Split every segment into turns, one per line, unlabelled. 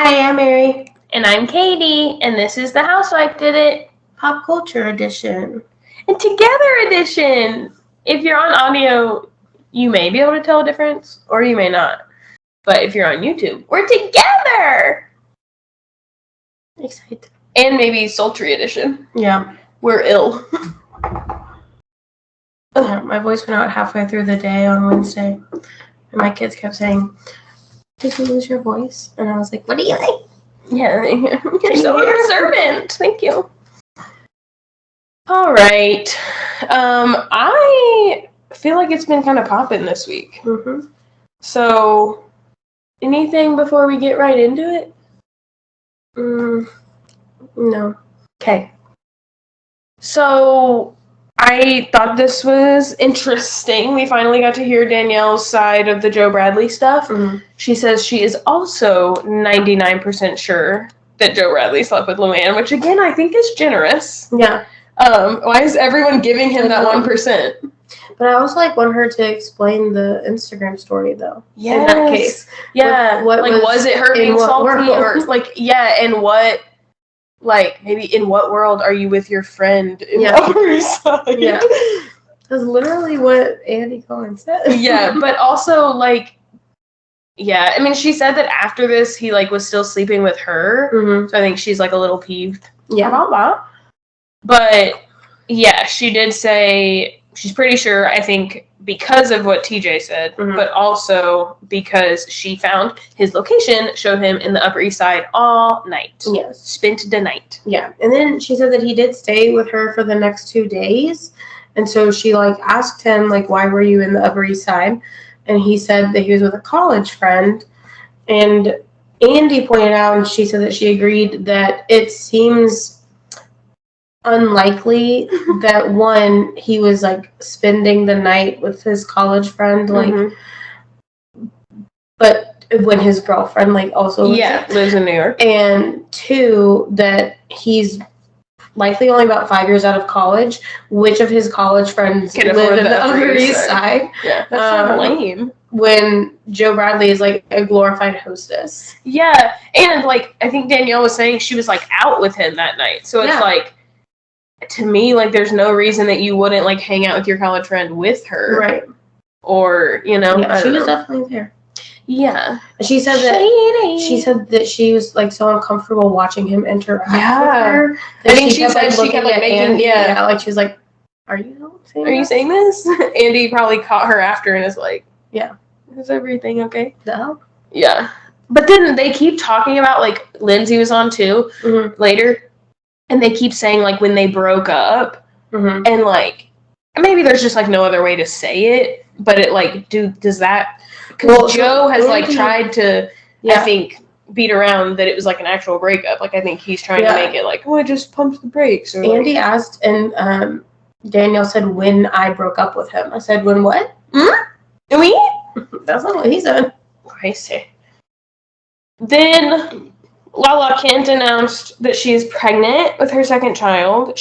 Hi, I'm Mary.
And I'm Katie, and this is The Housewife Did It.
Pop Culture Edition.
And Together Edition. If you're on audio, you may be able to tell a difference, or you may not. But if you're on YouTube, we're together!
Excited.
And maybe Sultry Edition.
Yeah.
We're ill.
My voice went out halfway through the day on Wednesday. And my kids kept saying, "Did you lose your voice?" And I was like, "What do you think?"
Yeah, you're so observant. Thank you. All right. I feel like it's been kind of popping this week.
Mm-hmm.
So, anything before we get right into it?
No.
Okay. So, I thought this was interesting. We finally got to hear Danielle's side of the Joe Bradley stuff.
Mm-hmm.
She says she is also 99% sure that Joe Bradley slept with LuAnn, which again I think is generous.
Yeah.
Why is everyone giving him that 1%?
But I also want her to explain the Instagram story though.
Yes.
In that case.
Yeah.
What
was it her being salty or and what? Maybe in what world are you with your friend in the Upper East Side?
Yeah. That's literally what Andy Cohen said.
Yeah, but also, I mean, she said that after this, he, was still sleeping with her.
Mm-hmm.
So I think she's, a little peeved
about
that. But, yeah, she did say she's pretty sure, I think, because of what TJ said, but also because she found his location, showed him in the Upper East Side all night.
Yes.
Spent the night.
Yeah. And then she said that he did stay with her for the next 2 days. And so she, asked him, why were you in the Upper East Side? And he said that he was with a college friend. And Andy pointed out, and she said that she agreed that it seems unlikely that he was spending the night with his college friend, but when his girlfriend also
lives in New York,
and 2 that he's likely only about 5 years out of college. Which of his college friends live in the Upper East Side?
Yeah, that's so lame.
When Joe Bradley is a glorified hostess.
Yeah, and I think Danielle was saying she was out with him that night, so it's to me, there's no reason that you wouldn't, hang out with your college friend with her.
Right.
Or,
Yeah, she was definitely there.
Yeah.
She said that she was, so uncomfortable watching him interact with her.
I think she said she kept, making,
Andy. Yeah, she was like, are you saying
this? Andy probably caught her after and is like,
yeah.
Is everything okay?
No.
Yeah. But then they keep talking about, Lindsay was on, too, later. And they keep saying, when they broke up, and, maybe there's just, no other way to say it, but it, does that, because Joe has, tried to, I think, beat around that it was, an actual breakup. I think he's trying to make it, I just pumped the brakes. Or,
Andy asked, and, Danielle said, when I broke up with him. I said, when what?
Me?
That's not what he said.
I see. Then Lala Kent announced that she is pregnant with her second child.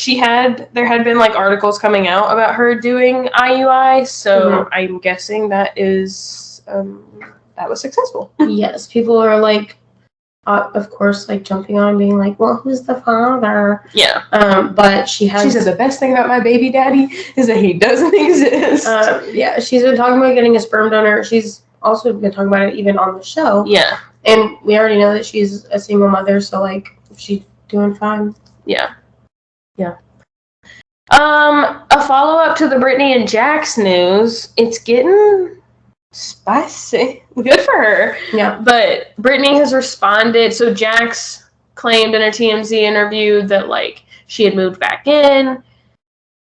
There had been articles coming out about her doing IUI, so I'm guessing that is that was successful.
Yes, people are of course, jumping on and being well, who's the father?
Yeah.
But she said
the best thing about my baby daddy is that he doesn't exist.
Yeah, she's been talking about getting a sperm donor. She's also been talking about it even on the show.
Yeah.
And we already know that she's a single mother, so she's doing fine.
Yeah. Yeah. A follow-up to the Brittany and Jax news. It's getting spicy. Good for her.
Yeah.
But Brittany has responded. So Jax claimed in a TMZ interview that she had moved back in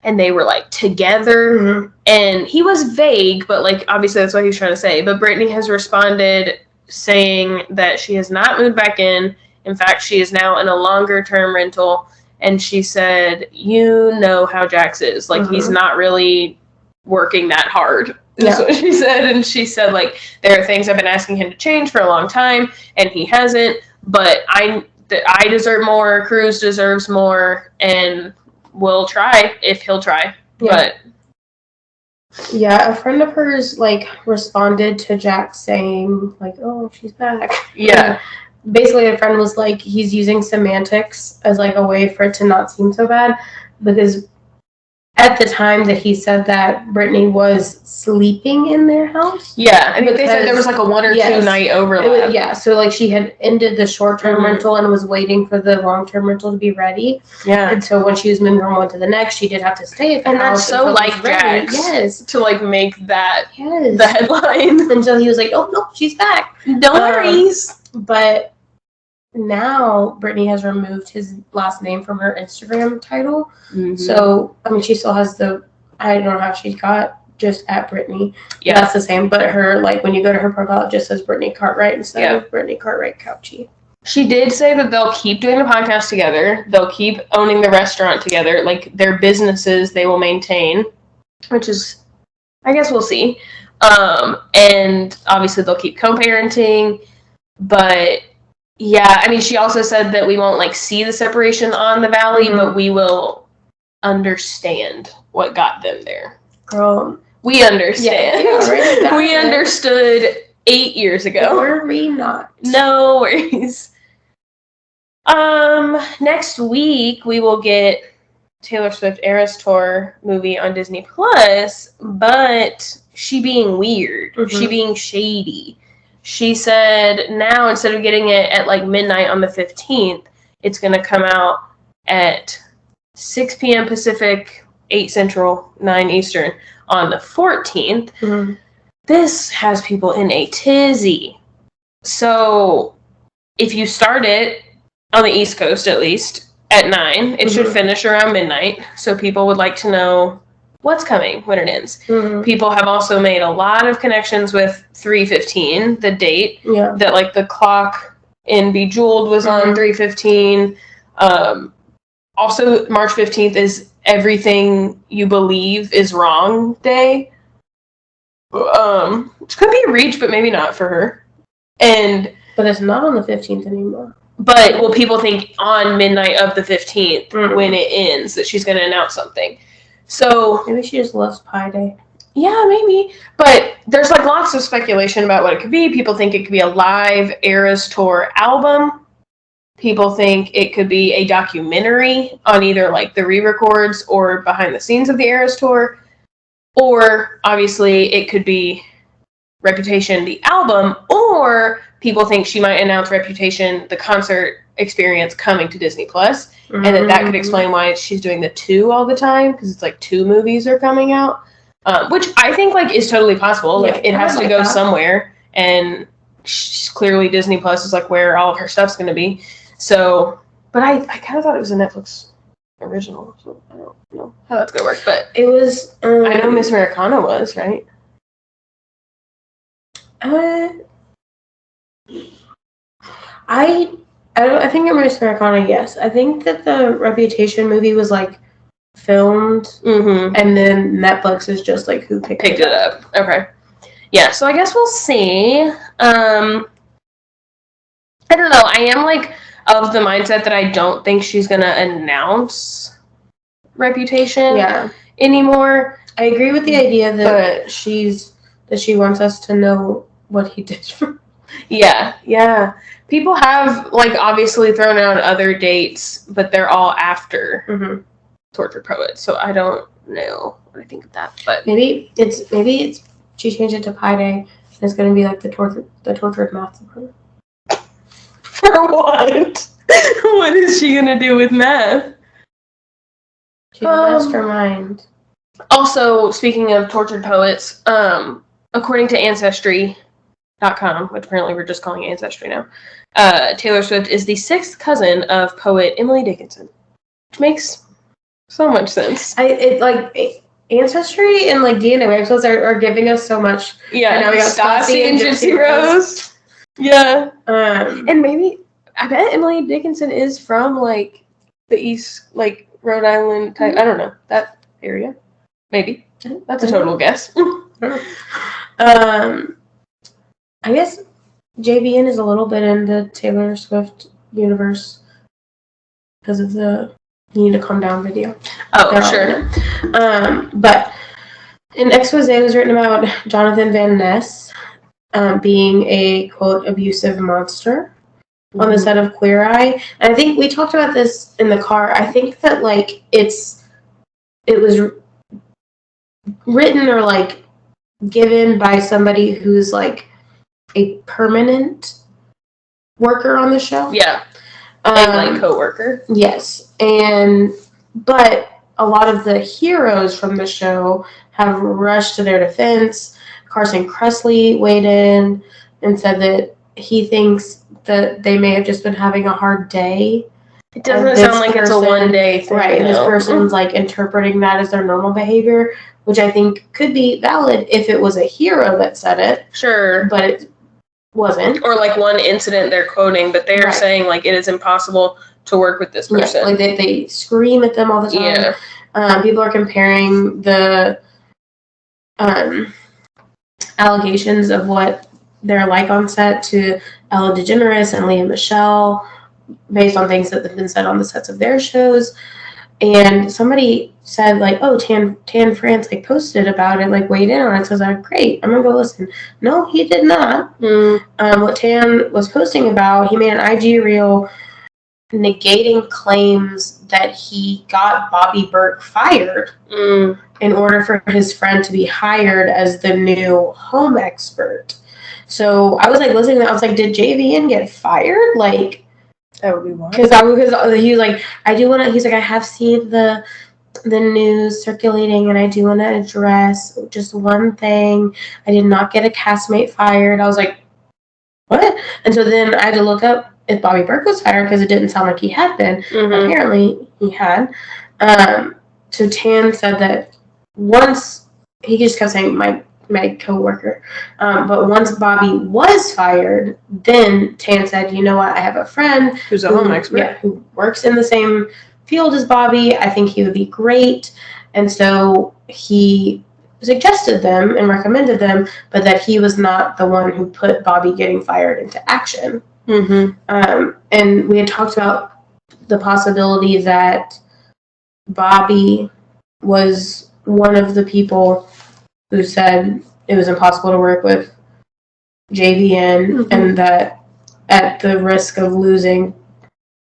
and they were together. And he was vague, but obviously that's what he was trying to say. But Brittany has responded saying that she has not moved back in. In fact, she is now in a longer term rental. And she said, you know how Jax is. He's not really working that hard. That's what she said. And she said, there are things I've been asking him to change for a long time, and he hasn't. But I deserve more. Cruz deserves more, and we'll try if he'll try.
Yeah. Yeah, a friend of hers responded to Jax saying oh, she's back.
Yeah.
basically a friend was like, he's using semantics as like a way for it to not seem so bad, because at the time that he said that, Brittany was sleeping in their house.
Yeah, I think they said there was like a 1 or 2 night overlap.
So like she had ended the short-term rental and was waiting for the long-term rental to be ready.
Yeah.
And so when she was moving from one to the next, she did have to stay at the
house. And that's so like Jax.
Yes.
To like make that the headline.
And so he was like, oh, no, she's back.
Don't worries.
But now Brittany has removed his last name from her Instagram title. Mm-hmm. So, I mean, she still has I don't know how she got just at Brittany. Yeah. That's the same. But her, like, when you go to her profile, it just says Brittany Cartwright instead of Brittany Cartwright Couchy.
She did say that they'll keep doing the podcast together. They'll keep owning the restaurant together. Like, their businesses they will maintain, which is, I guess we'll see. And obviously they'll keep co-parenting. But yeah, I mean, she also said that we won't like see the separation on the valley, but we will understand what got them there.
Girl,
we understand. Yeah, we understood 8 years ago.
Were we not?
No worries. Next week we will get Taylor Swift Eras Tour movie on Disney Plus, but she being weird, she being shady. She said now instead of getting it at like midnight on the 15th, it's going to come out at 6 p.m. Pacific, 8 Central, 9 Eastern on the 14th. Mm-hmm. This has people in a tizzy. So if you start it on the East Coast, at least at 9, it should finish around midnight. So people would like to know what's coming when it ends. People have also made a lot of connections with 3:15, the date that like the clock in Bejeweled was on 3:15. Also, March 15th is Everything You Believe Is Wrong Day. It could be a reach, but maybe not for her.
But it's not on the 15th anymore.
But well, people think on midnight of the 15th when it ends that she's going to announce something. So
maybe she just loves Pi Day.
Yeah, maybe. But there's like lots of speculation about what it could be. People think it could be a live Eras Tour album. People think it could be a documentary on either like the re-records or behind the scenes of the Eras Tour. Or obviously it could be Reputation, the album, or people think she might announce Reputation, the concert experience coming to Disney Plus, and that could explain why she's doing the 2 all the time, because it's like 2 movies are coming out, which I think like is totally possible. Like it has to go somewhere, and clearly Disney Plus is like where all of her stuff's going to be. So, but I kind of thought it was a Netflix original, so I don't know how that's going to work. But
it was.
I know Miss Americana was, right?
I think in Miss Americana, yes. I think that the Reputation movie was like filmed, and then Netflix is just like who picked it up.
Okay, yeah. So I guess we'll see. I don't know. I am like of the mindset that I don't think she's gonna announce Reputation anymore.
I agree with the idea that she wants us to know what he did.
Yeah. People have like obviously thrown out other dates, but they're all after Tortured Poet. So I don't know what I think of that. But
maybe it's she changed it to Pi Day, and it's going to be like the tortured massacre.
For what? What is she gonna do with math?
She's a mastermind.
Also, speaking of tortured poets, according to Ancestry.com, which apparently we're just calling Ancestry now, Taylor Swift is the 6th cousin of poet Emily Dickinson, which makes so much sense.
Ancestry and like DNA websites are giving us so much.
Yeah, now we got Stassi and Gypsy Rose. Yeah. And maybe, I bet Emily Dickinson is from, like, the East, like, Rhode Island type, I don't know, that area. Maybe. That's a total guess.
I guess JVN is a little bit in the Taylor Swift universe because of the You Need to Calm Down video.
Oh, sure.
But an expose was written about Jonathan Van Ness being a, quote, abusive monster. on the set of Queer Eye. And I think we talked about this in the car. I think that, like, it was written or, like, given by somebody who's, like, a permanent worker on the show.
Yeah. Like, co-worker.
Yes. But a lot of the heroes from the show have rushed to their defense. Carson Kressley weighed in and said that he thinks that they may have just been having a hard day.
It doesn't sound like it's a one-day thing.
Right, and this person's, like, interpreting that as their normal behavior, which I think could be valid if it was a hero that said it.
Sure.
But it wasn't.
Or, like, one incident they're quoting, but they're saying, like, it is impossible to work with this person.
Yeah, like, they scream at them all the time.
Yeah.
People are comparing the allegations of what they're like on set to Ellen DeGeneres and Leah Michelle based on things that have been said on the sets of their shows. And somebody said, like, oh, Tan France, like, posted about it, like, weighed in on it. So I was like, great, I'm going to go listen. No, he did not. What Tan was posting about, he made an IG reel negating claims that he got Bobby Burke fired in order for his friend to be hired as the new home expert. So I was, like, listening to that. I was like, did JVN get fired? Like,
that would be wild.
Because he was like, I do want to, he's like, I have seen the news circulating and I do want to address just one thing. I did not get a castmate fired. I was like, what? And so then I had to look up if Bobby Burke was fired because it didn't sound like he had been. Apparently he had. So Tan said that once, he just kept saying my co-worker, but once Bobby was fired, then Tan said, you know what, I have a friend
who's a home expert,
who works in the same field as Bobby. I think he would be great. And so he suggested them and recommended them, but that he was not the one who put Bobby getting fired into action. And we had talked about the possibility that Bobby was one of the people who said it was impossible to work with JVN, and that at the risk of losing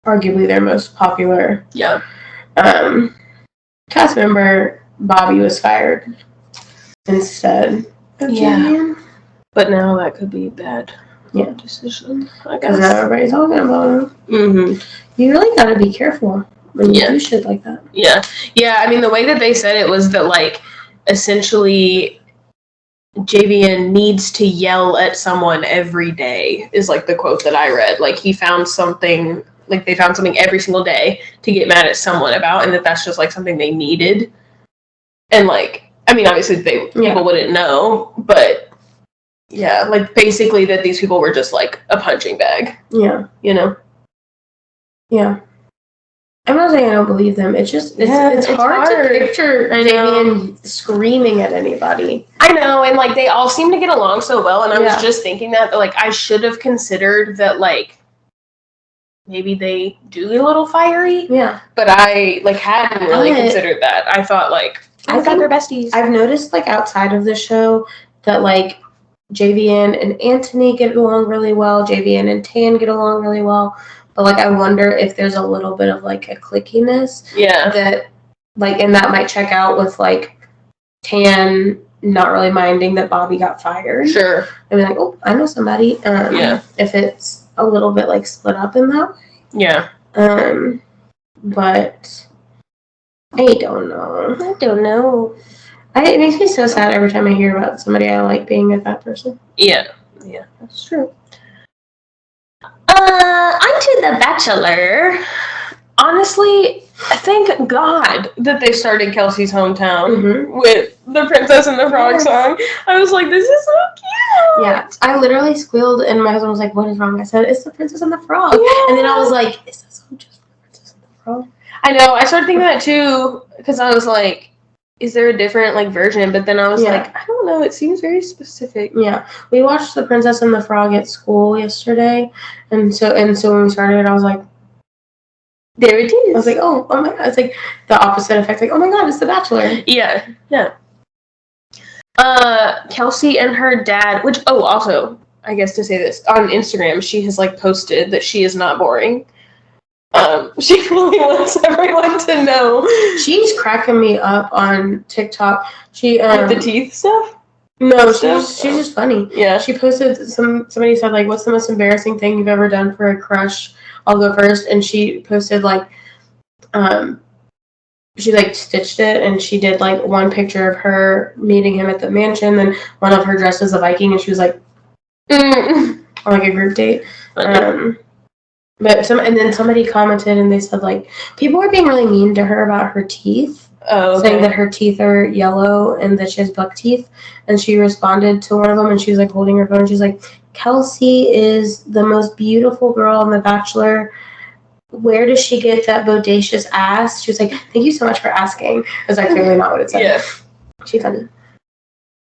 arguably their most popular cast member, Bobby was fired instead of JVN.
But now that could be a bad decision, I guess.
Because now everybody's talking about him. You really gotta be careful when you do shit like that.
Yeah, I mean, the way that they said it was that, like, essentially JVN needs to yell at someone every day is, like, the quote that I read. Like, he found something, like, they found something every single day to get mad at someone about, and that's just, like, something they needed. And, like, I mean, obviously people wouldn't know, but yeah, like, basically that these people were just, like, a punching bag.
Yeah.
You know?
Yeah. I'm not saying I don't believe them. It's just, it's hard to picture JVN screaming at anybody.
I know, and, like, they all seem to get along so well, and I was just thinking that, like, I should have considered that, like, maybe they do get a little fiery.
Yeah.
But I, like, hadn't really considered that. I thought, like, I thought they're besties.
I've noticed, like, outside of the show that, like, JVN and Anthony get along really well. JVN and Tan get along really well. But, like, I wonder if there's a little bit of, like, a clickiness.
Yeah.
That, like, and that might check out with, like, Tan not really minding that Bobby got fired.
Sure.
I mean, like, oh, I know somebody. If it's a little bit, like, split up in that way.
Yeah.
But I don't know. It makes me so sad every time I hear about somebody I like being with that person.
Yeah. Yeah, that's true. Onto The Bachelor. Honestly, thank God that they started Kelsey's Hometown with the Princess and the Frog song. I was like, this is so cute.
Yeah, I literally squealed, and my husband was like, what is wrong? I said, it's the Princess and the Frog. Yeah. And then I was like, is this song just for the Princess and the Frog?
I know, I started thinking that too, because I was like, is there a different, like, version? But then I was like, I don't know, it seems very specific.
Yeah, we watched The Princess and the Frog at school yesterday, and so when we started it, I was like, there it is. I was like, oh my God. It's like the opposite effect. Like, oh my God, it's The Bachelor.
Yeah. Kelsey and her dad, which, also, I guess to say this, on Instagram, she has like posted that she is not boring. She really wants everyone to know.
She's cracking me up on TikTok. She
With the teeth stuff?
No, she's just funny.
Yeah.
She posted somebody said like, what's the most embarrassing thing you've ever done for a crush? I'll go first. And she posted like she like stitched it, and she did like one picture of her meeting him at the mansion, then one of her dressed as a Viking, and she was like on like a group date. But then somebody commented and they said like people are being really mean to her about her teeth.
Oh, okay.
Saying that her teeth are yellow and that she has buck teeth. And she responded to one of them, and she was like holding her phone, and she's like, Kelsey is the most beautiful girl on The Bachelor. Where does she get that bodacious ass? She was like, thank you so much for asking. That's like clearly not what it said.
Yeah.
She's funny.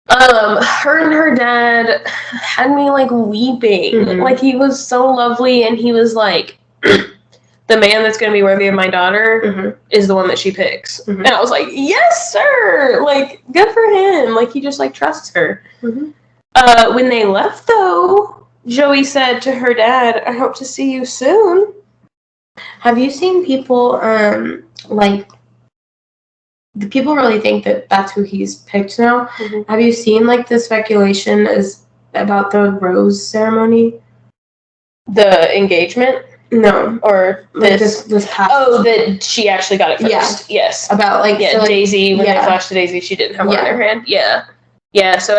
Her and her dad had me like weeping.
Mm-hmm.
Like he was so lovely, and he was like, the man that's going to be worthy of my daughter is the one that she picks. And I was like, yes, sir. Like, good for him. Like, he just like trusts her. When they left though, Joey said to her dad, I hope to see you soon.
Have you seen people, like, do people really think that that's who he's picked now? Have you seen, like, the speculation is about the rose ceremony?
The engagement?
No.
Or
like this past.
Oh, that she actually got it first.
Yeah.
Yes.
About, like,
yeah,
so, like,
Daisy, when they flashed to Daisy, she didn't have one in her hand. Yeah. Yeah, so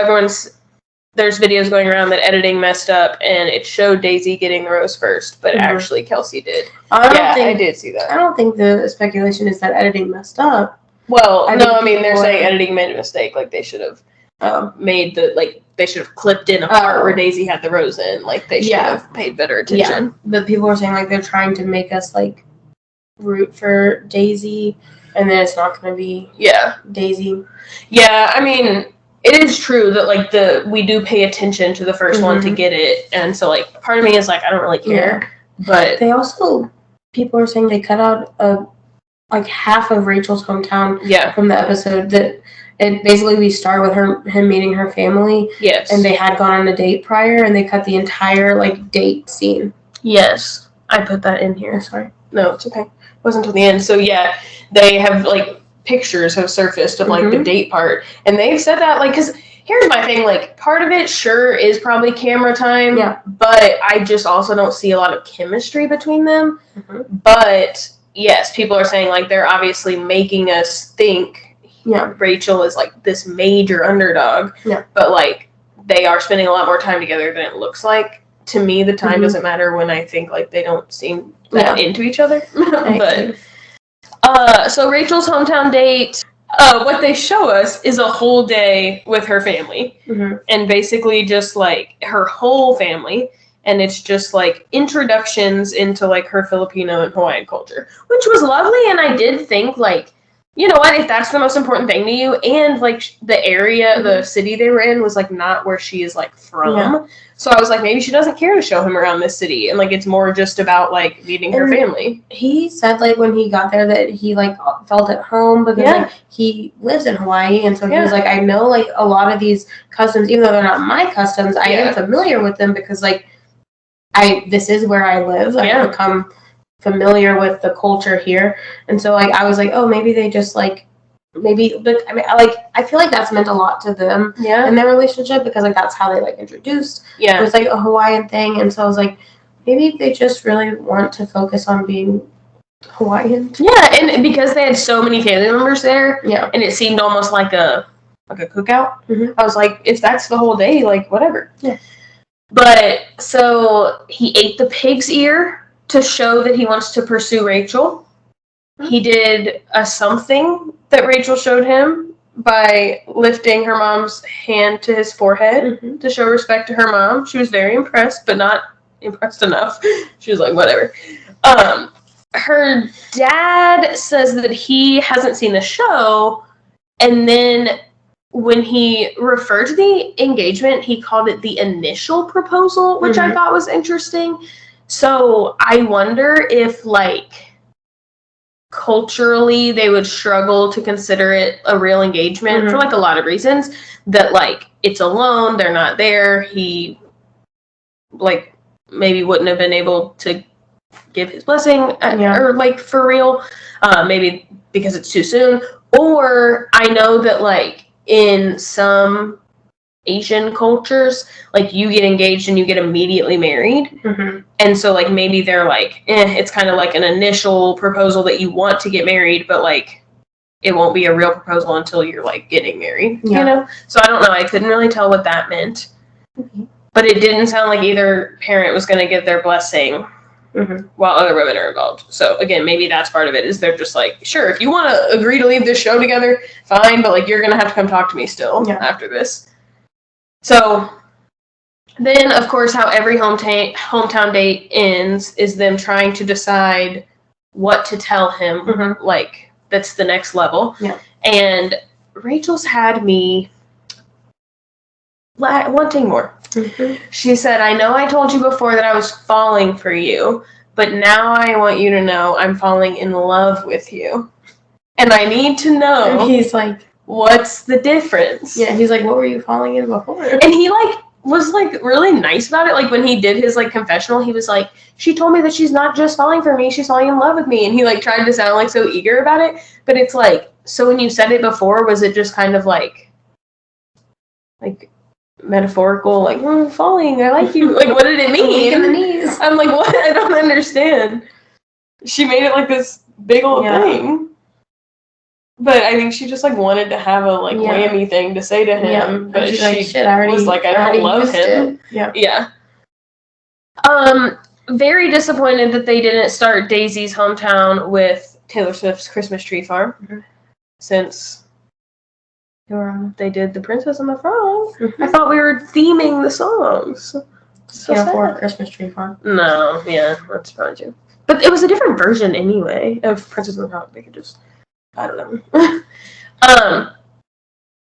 there's videos going around that editing messed up, and it showed Daisy getting the rose first, but actually Kelsey did. I did see that.
I don't think the speculation is that editing messed up.
Well, they're saying editing made a mistake. Like, they should have they should have clipped in a part where Daisy had the rose in. Like, they should have paid better attention.
Yeah, but people were saying, like, they're trying to make us, like, root for Daisy, and then it's not going to be Daisy.
Yeah, I mean, it is true that, like, we do pay attention to the first one to get it, and so, like, part of me is like, I don't really care, but...
They also, people are saying they cut out, like, half of Rachel's hometown from the episode, that it basically we start with him meeting her family, and they had gone on a date prior, and they cut the entire, like, date scene.
Yes, I put that in here. Sorry. No, it's okay. It wasn't until the end. So, yeah, they have, like, pictures have surfaced of, like, the date part, and they've said that, like, because here's my thing, like, part of it sure is probably camera time, but I just also don't see a lot of chemistry between them, but yes, people are saying, like, they're obviously making us think Rachel is, like, this major underdog, but, like, they are spending a lot more time together than it looks like. To me, the time doesn't matter when I think, like, they don't seem that into each other, but... so Rachel's hometown date, what they show us is a whole day with her family, and basically just, like, her whole family, and it's just, like, introductions into, like, her Filipino and Hawaiian culture, which was lovely, and I did think, like, you know what, if that's the most important thing to you, and, like, the area, the city they were in was, like, not where she is, like, from, so I was like, maybe she doesn't care to show him around this city, and, like, it's more just about, like, meeting her family.
He said, like, when he got there that he, like, felt at home because, like, he lives in Hawaii, and so he was like, I know, like, a lot of these customs, even though they're not my customs, I am familiar with them because, like, this is where I live. I've become familiar with the culture here, and so, like, I was like, oh, maybe they just, like, but I mean, like, I feel like that's meant a lot to them in their relationship because, like, that's how they, like, introduced. It was, like, a Hawaiian thing, and so I was like, maybe they just really want to focus on being Hawaiian.
Yeah, and because they had so many family members there, and it seemed almost like a cookout, I was like, if that's the whole day, like, whatever. But, so, he ate the pig's ear to show that he wants to pursue Rachel. He did a something that Rachel showed him by lifting her mom's hand to his forehead to show respect to her mom. She was very impressed, but not impressed enough. She was like, whatever. Her dad says that he hasn't seen the show, and then when he referred to the engagement, he called it the initial proposal, which I thought was interesting. So I wonder if, like, culturally they would struggle to consider it a real engagement for, like, a lot of reasons, that, like, it's alone, they're not there, he like maybe wouldn't have been able to give his blessing or like for real, maybe because it's too soon. Or I know that like in some Asian cultures, like you get engaged and you get immediately married. And so like maybe they're like, it's kind of like an initial proposal that you want to get married, but like it won't be a real proposal until you're like getting married, you know? So I don't know. I couldn't really tell what that meant. But it didn't sound like either parent was going to give their blessing while other women are involved. So again, maybe that's part of it, is they're just like, sure, if you want to agree to leave this show together, fine, but like you're going to have to come talk to me still after this. So then, of course, how every hometown date ends is them trying to decide what to tell him, like that's the next level. And Rachel's had me wanting more. She said, I know I told you before that I was falling for you, but now I want you to know I'm falling in love with you. And I need to know.
And he's like,
what's the difference?
Yeah, he's like, what were you falling in before?
And he like was like really nice about it. Like when he did his like confessional, he was like, she told me that she's not just falling for me, she's falling in love with me. And he like tried to sound like so eager about it. But it's like, so when you said it before, was it just kind of like metaphorical, like, I'm falling, I like you. Like, what did it mean?
In the knees.
I'm like, what? I don't understand. She made it like this big old thing. But I think she just like wanted to have a like whammy thing to say to him. But she
like, shit, I
was like, I don't love him. Yeah. Very disappointed that they didn't start Daisy's hometown with Taylor Swift's Christmas Tree Farm. Since they did The Princess and the Frog. I thought we were theming the songs. So
Can't afford Christmas Tree Farm.
No, that's probably true. But it was a different version anyway of Princess and the Frog. They could just, I don't know.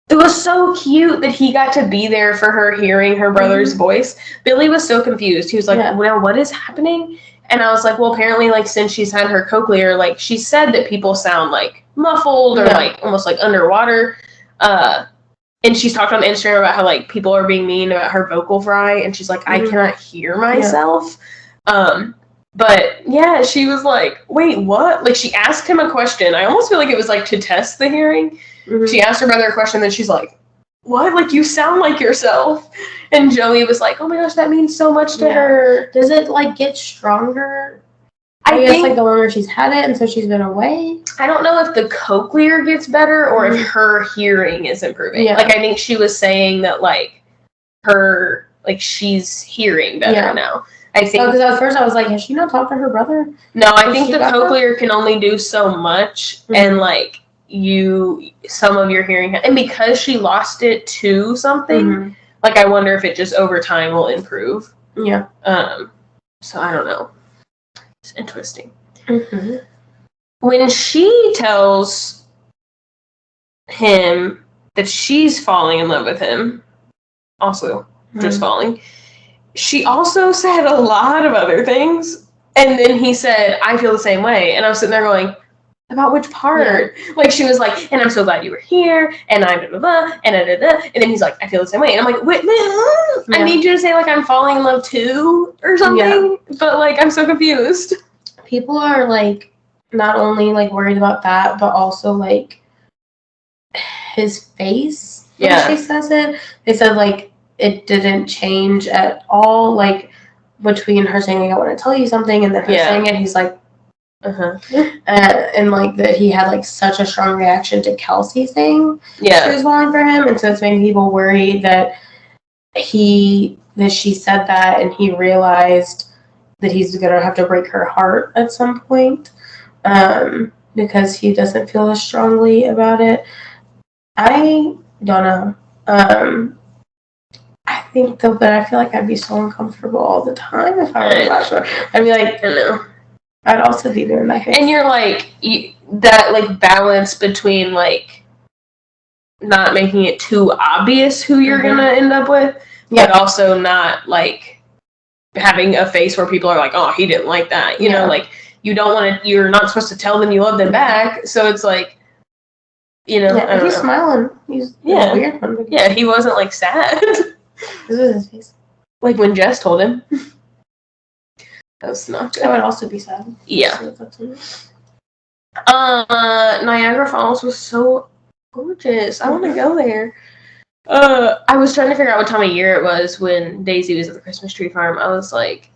It was so cute that he got to be there for her hearing her brother's voice. Billy was so confused. He was like, well, what is happening? And I was like, well, apparently, like, since she's had her cochlear, like, she said that people sound, like, muffled or, like, almost, like, underwater. And she's talked on Instagram about how, like, people are being mean about her vocal fry. And she's like, I cannot hear myself. But, yeah, she was like, wait, what? Like, she asked him a question. I almost feel like it was, like, to test the hearing. She asked her brother a question, then she's like, what? Like, you sound like yourself. And Joey was like, oh my gosh, that means so much to her.
Does it, like, get stronger? I guess, like, the longer she's had it, and so she's been away?
I don't know if the cochlear gets better or if her hearing is improving. Like, I think she was saying that, like, her, like, she's hearing better now. I think.
Because at first I was like, has she not talked to her brother?
No, I think the cochlear can only do so much, and, like, some of your hearing, and because she lost it to something, like, I wonder if it just over time will improve. So I don't know. It's interesting. When she tells him that she's falling in love with him, also just falling, she also said a lot of other things, and then he said, I feel the same way, and I was sitting there going, about which part? Like, she was like, and I'm so glad you were here, and I'm blah, blah, blah, and da, da, da. And then he's like, I feel the same way. And I'm like, wait, I need you to say, like, I'm falling in love too, or something. But, like, I'm so confused.
People are, like, not only, like, worried about that, but also, like, his face when she says it. They said, like, it didn't change at all, like, between her saying, like, I want to tell you something, and then her saying it, he's like, and like that he had like such a strong reaction to Kelsey saying she was falling for him, and so it's making people worried that she said that and he realized that he's gonna have to break her heart at some point because he doesn't feel as strongly about it. I don't know. I think though, but I feel like I'd be so uncomfortable all the time if I were a Bachelor. I'd be like, I know. I'd also be doing that.
And you're like, that like balance between like not making it too obvious who you're gonna end up with, but also not like having a face where people are like, oh, he didn't like that. You know, like you don't want to, you're not supposed to tell them you love them back. So it's like, you know.
He's smiling. He's a weird one.
Yeah, he wasn't like sad.
This is his face.
Like when Jess told him. That was not good.
That would also be sad.
Yeah. Niagara Falls was so gorgeous. I want to go there. I was trying to figure out what time of year it was when Daisy was at the Christmas tree farm. I was like,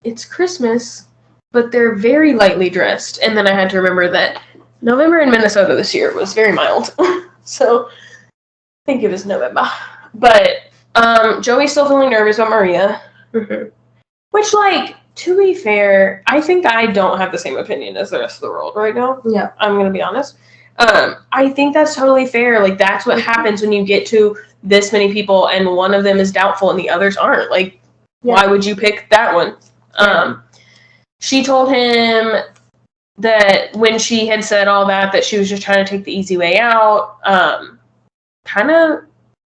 it's Christmas, but they're very lightly dressed. And then I had to remember that November in Minnesota this year was very mild. So I think it was November. But Joey's still feeling nervous about Maria. Mm-hmm. Which, like, to be fair, I think I don't have the same opinion as the rest of the world right now.
Yeah.
I'm going to be honest. I think that's totally fair. Like, that's what happens when you get to this many people and one of them is doubtful and the others aren't. Like, why would you pick that one? She told him that when she had said all that she was just trying to take the easy way out. Kind of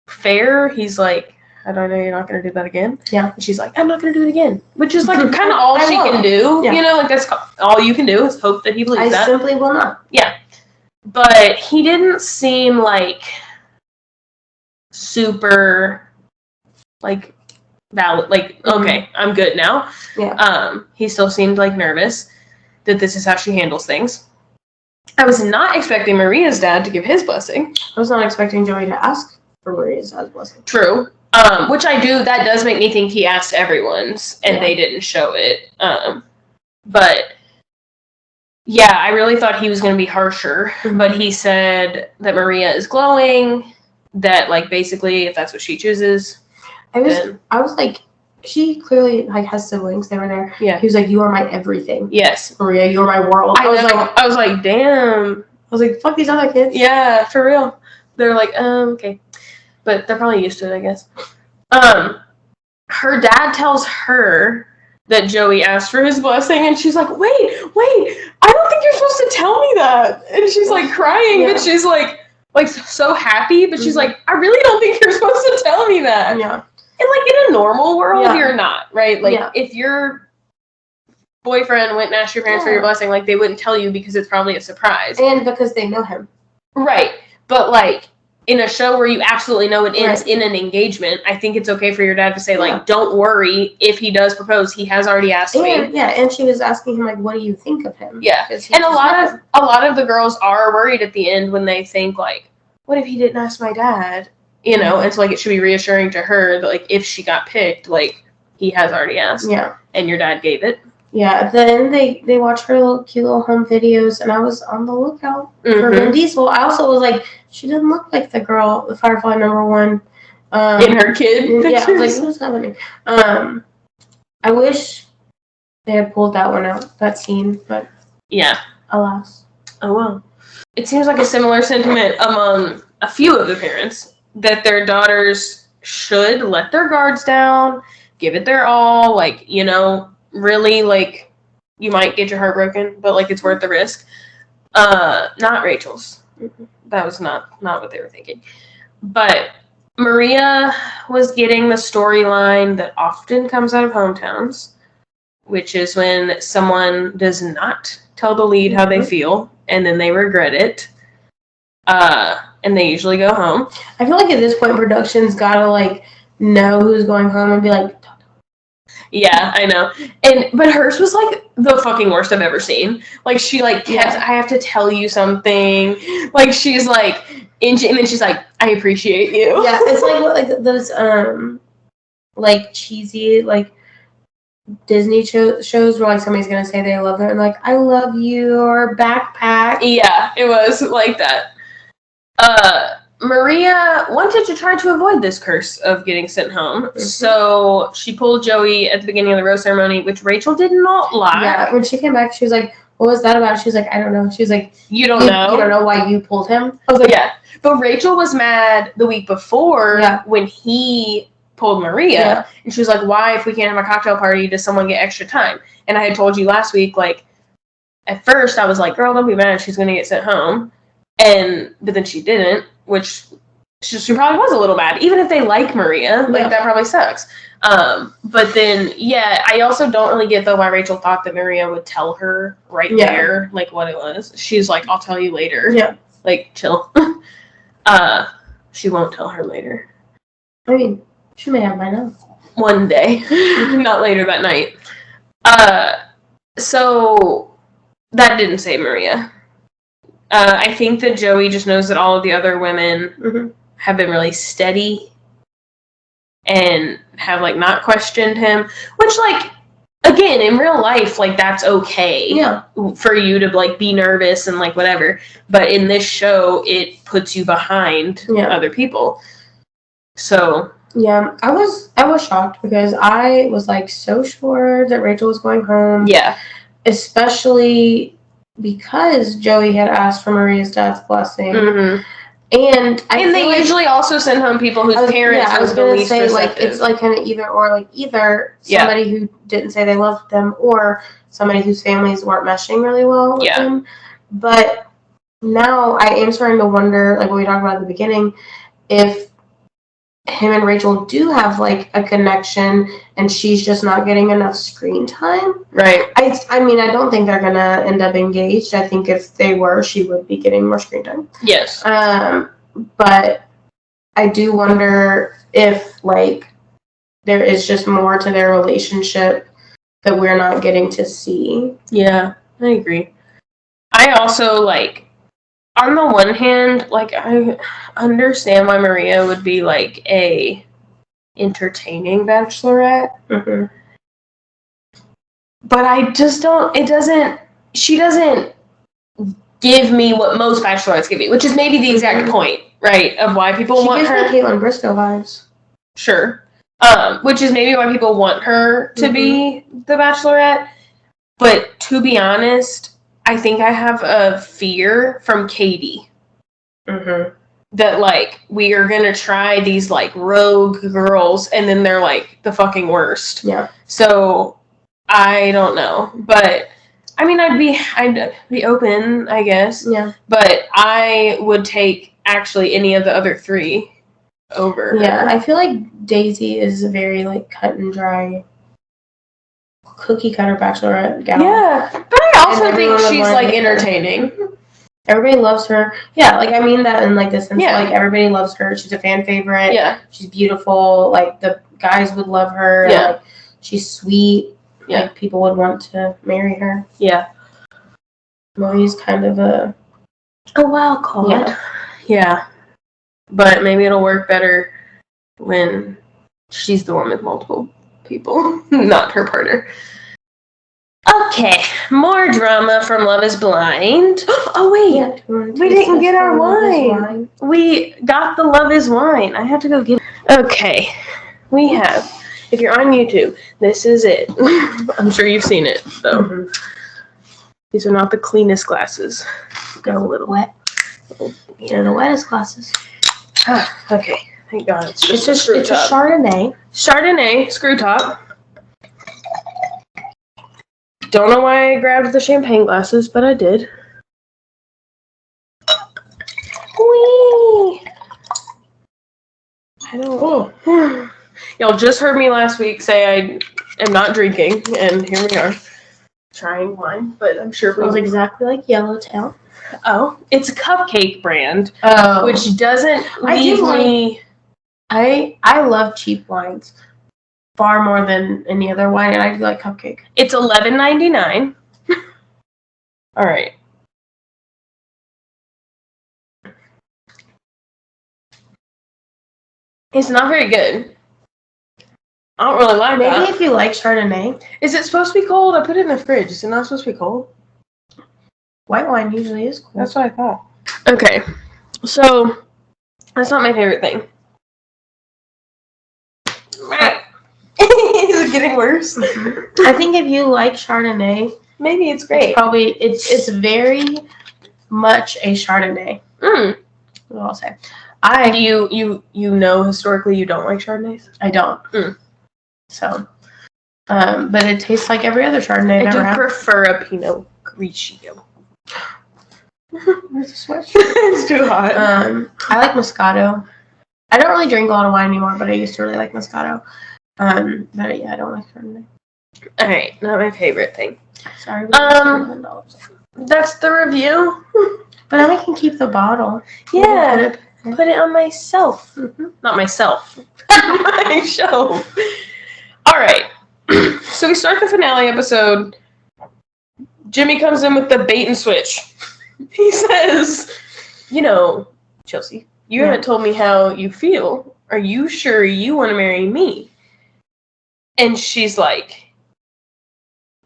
fair. He's like, I don't know, you're not going to do that again. Yeah. And she's like, I'm not going to do it again. Which is like kind of all she can do. Yeah. You know, like that's all you can do is hope that he believes that.
I simply will not.
Yeah. But he didn't seem like super like valid. Like, okay, I'm good now. Yeah. He still seemed like nervous that this is how she handles things. I was not expecting Maria's dad to give his blessing.
I was not expecting Joey to ask for Maria's dad's blessing.
True. Which I do, that does make me think he asked everyone's and they didn't show it. But yeah, I really thought he was going to be harsher, but he said that Maria is glowing, that like basically if that's what she chooses.
I was like, she clearly like has siblings. They were there.
Yeah.
He was like, you are my everything.
Yes.
Maria, you're my world.
I was like, damn.
I was like, fuck these other kids.
Yeah, for real. They're like, okay. But they're probably used to it, I guess. Her dad tells her that Joey asked for his blessing, and she's like, wait, I don't think you're supposed to tell me that. And she's like crying, but she's like so happy, but she's like, I really don't think you're supposed to tell me that.
Yeah.
And like in a normal world, you're not, right? Like if your boyfriend went and asked your parents for your blessing, like they wouldn't tell you because it's probably a surprise.
And because they know him.
Right. But like in a show where you absolutely know it ends in an engagement, I think it's okay for your dad to say, like, don't worry, if he does propose, he has already asked me.
Yeah, and she was asking him, like, what do you think of him?
Yeah. And a lot of the girls are worried at the end when they think, like, what if he didn't ask my dad? You know, it's like it should be reassuring to her that, like, if she got picked, like, he has already asked. Yeah. And your dad gave it.
Yeah, then they watch her cute little home videos, and I was on the lookout for Vin Diesel. I also was like, she doesn't look like the girl, the Firefly #1.
In her kid
yeah, I was like, what's happening? I wish they had pulled that one out, that scene, but alas.
Oh well. It seems like a similar sentiment among a few of the parents that their daughters should let their guards down, give it their all, like, you know, really, like, you might get your heart broken, but, like, it's worth the risk. Not Rachel's. That was not what they were thinking. But Maria was getting the storyline that often comes out of hometowns, which is when someone does not tell the lead how they feel, and then they regret it. And they usually go home.
I feel like at this point, production's gotta, like, know who's going home and be like,
yeah, I know. But hers was like the fucking worst I've ever seen. Like she like kept, I have to tell you something. Like she's like, and then she's like, I appreciate you.
Yeah, it's like those like cheesy like Disney shows where like somebody's gonna say they love them and like I love your backpack.
Yeah, it was like that. Maria wanted to try to avoid this curse of getting sent home, so she pulled Joey at the beginning of the rose ceremony, which Rachel did not like.
Yeah, when she came back, she was like, what was that about? She was like, I don't know. She was like,
you don't know?
You don't know why you pulled him?
I was like, yeah. But Rachel was mad the week before when he pulled Maria, and she was like, why, if we can't have a cocktail party, does someone get extra time? And I had told you last week, like, at first I was like, girl, don't be mad, she's going to get sent home. But then she didn't, which she probably was a little mad. Even if they like Maria, like that probably sucks. But then, I also don't really get though why Rachel thought that Maria would tell her there, like what it was. She's like, I'll tell you later. Yeah. Like, chill. She won't tell her later.
I mean, she may have by now.
one day, not later that night. So that didn't save Maria. I think that Joey just knows that all of the other women have been really steady and have, like, not questioned him, which, like, again, in real life, like, that's okay for you to, like, be nervous and, like, whatever. But in this show, it puts you behind other people. So...
Yeah, I was shocked because I was, like, so sure that Rachel was going home.
Yeah.
Especially because Joey had asked for Maria's dad's blessing. And
they usually also send home people whose parents are the least receptive.
Like, it's like kind of either or, like either somebody who didn't say they loved them or somebody whose families weren't meshing really well with them. But now I am starting to wonder, like what we talked about at the beginning, if him and Rachel do have, like, a connection and she's just not getting enough screen time.
Right.
I mean, I don't think they're going to end up engaged. I think if they were, she would be getting more screen time.
Yes.
But I do wonder if, like, there is just more to their relationship that we're not getting to see.
Yeah, I agree. I also, like, on the one hand, like, I understand why Maria would be, like, a entertaining bachelorette. But I just don't, she doesn't give me what most bachelorettes give me, which is maybe the exact point, right, of why people want her.
She gives me Caitlin Briscoe vibes.
Sure. Which is maybe why people want her to be the bachelorette. But to be honest, I think I have a fear from Katie that, like, we are going to try these, like, rogue girls and then they're, like, the fucking worst.
Yeah.
So I don't know. But I mean, I'd be open, I guess.
Yeah.
But I would take actually any of the other three over.
Yeah, I feel like Daisy is a very, like, cut and dry cookie cutter bachelorette gal.
Yeah, but I also think she's, like, entertaining.
Everybody loves her. Yeah, like, I mean that in, like, the sense like, everybody loves her. She's a fan favorite.
Yeah.
She's beautiful. Like, the guys would love her.
Yeah.
Like, she's sweet.
Yeah.
Like, people would want to marry her.
Yeah.
Marie's kind of a wild card.
Yeah. Yeah. But maybe it'll work better when she's the one with multiple people, not her partner. Okay, more drama from Love is Blind. Oh, wait. We didn't get our wine. We got the Love is wine. I have to go get it. Okay. We have, if you're on YouTube, this is it. I'm sure you've seen it, though. These are not the cleanest glasses.
Got a little wet. They're the wettest glasses.
Okay. Thank God. It's just
it's a Chardonnay.
Chardonnay screw top. Don't know why I grabbed the champagne glasses, but I did. Whee! I don't. Y'all just heard me last week say I am not drinking, and here we are trying wine. But I'm sure it
smells exactly like Yellowtail.
Oh, it's a cupcake brand,
Oh.
which doesn't leave me.
I love cheap wines far more than any other wine, and I do like cupcake.
It's $11.99. All right. It's not very good. I don't really like that.
Maybe if you like Chardonnay.
Is it supposed to be cold? I put it in the fridge. Is it not supposed to be cold?
White wine usually is cold.
That's what I thought. Okay. So, that's not my favorite thing. Is it getting worse?
I think if you like Chardonnay,
maybe it's great.
It's very much a Chardonnay. That's what I'll say.
You know historically you don't like Chardonnays?
I don't. So, but it tastes like every other Chardonnay I've ever had.
I do prefer a Pinot Grigio.
There's a sweatshirt.
It's too hot.
I like Moscato. I don't really drink a lot of wine anymore, but I used to really like Moscato. But yeah, I don't like Chardonnay.
All right, not my favorite thing.
Sorry.
That's the review.
But now I can keep the bottle.
Yeah, put it on myself. Not myself. My shelf. All right. So we start the finale episode. Jimmy comes in with the bait and switch. He says, Chelsea, you haven't told me how you feel. Are you sure you want to marry me? And she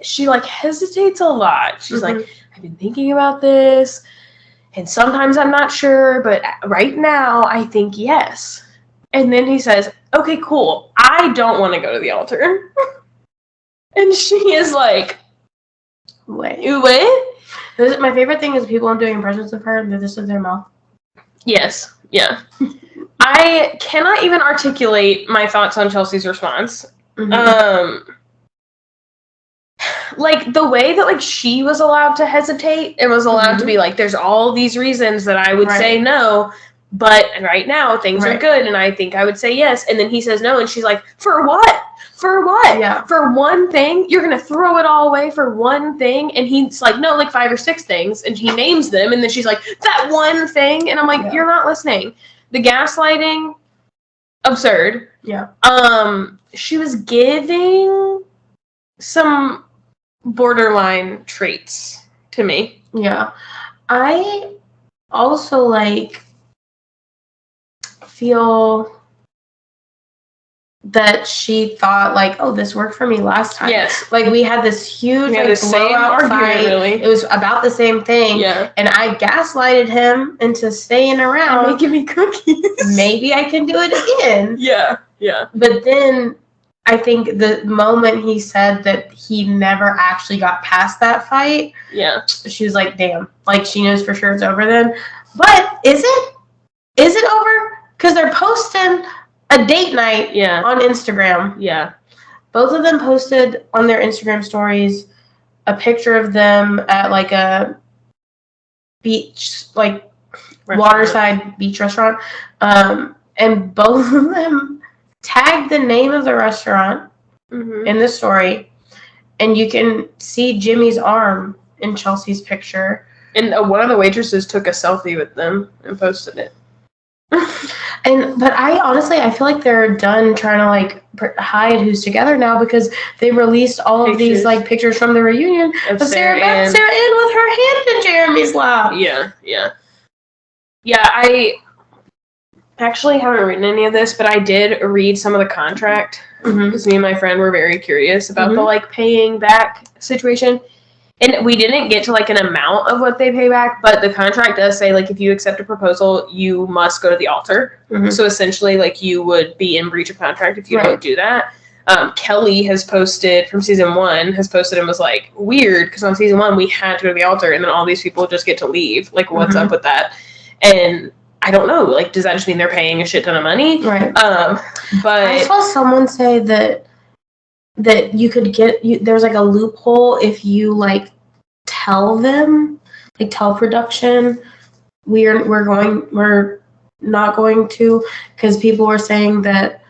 hesitates a lot. She's like, I've been thinking about this, and sometimes I'm not sure, but right now I think yes. And then he says, okay, cool. I don't want to go to the altar. And she is like, wait.
My favorite thing is people doing impressions of her, and they're just with their mouth.
Yes. Yeah. I cannot even articulate my thoughts on Chelsea's response. Like, the way that, like, she was allowed to hesitate and was allowed to be like, there's all these reasons that I would say no, but right now things are good, and I think I would say yes. And then he says no, and she's like, for what? For what? Yeah. For one thing? You're going to throw it all away for one thing? And he's like, no, like 5 or 6 things. And he names them, and then she's like, that one thing? And I'm like, you're not listening. The gaslighting, absurd. Yeah. She was giving some borderline traits to me. Yeah. I also, like, feel that she thought, like, oh, this worked for me last time. Yes. Like, we had this huge blowout fight. Really. It was about the same thing. Yeah. And I gaslighted him into staying around. And making me cookies. Maybe I can do it again. Yeah. Yeah. But then I think the moment he said that he never actually got past that fight, she was like, damn. Like, she knows for sure it's over then. But is it? Is it over? Because they're posting a date night on Instagram. Yeah. Both of them posted on their Instagram stories a picture of them at, like, a beach, like, waterside beach restaurant. And both of them tagged the name of the restaurant in the story. And you can see Jimmy's arm in Chelsea's picture. And one of the waitresses took a selfie with them and posted it. But I feel like they're done trying to, like, hide who's together now, because they released all of these, like, pictures from the reunion of Sarah Ann with her hand in Jeremy's lap. Yeah. I actually haven't written any of this, but I did read some of the contract because me and my friend were very curious about the, like, paying back situation. And we didn't get to, like, an amount of what they pay back, but the contract does say, like, if you accept a proposal, you must go to the altar. So essentially, like, you would be in breach of contract if you don't do that. Kelly has posted, from season 1, and was like, weird, because on season 1, we had to go to the altar, and then all these people just get to leave. Like, what's up with that? And I don't know. Like, does that just mean they're paying a shit ton of money? Right. But I saw someone say that you could there's, like, a loophole if you, like, tell them, like, tell production we're not going to, because people were saying that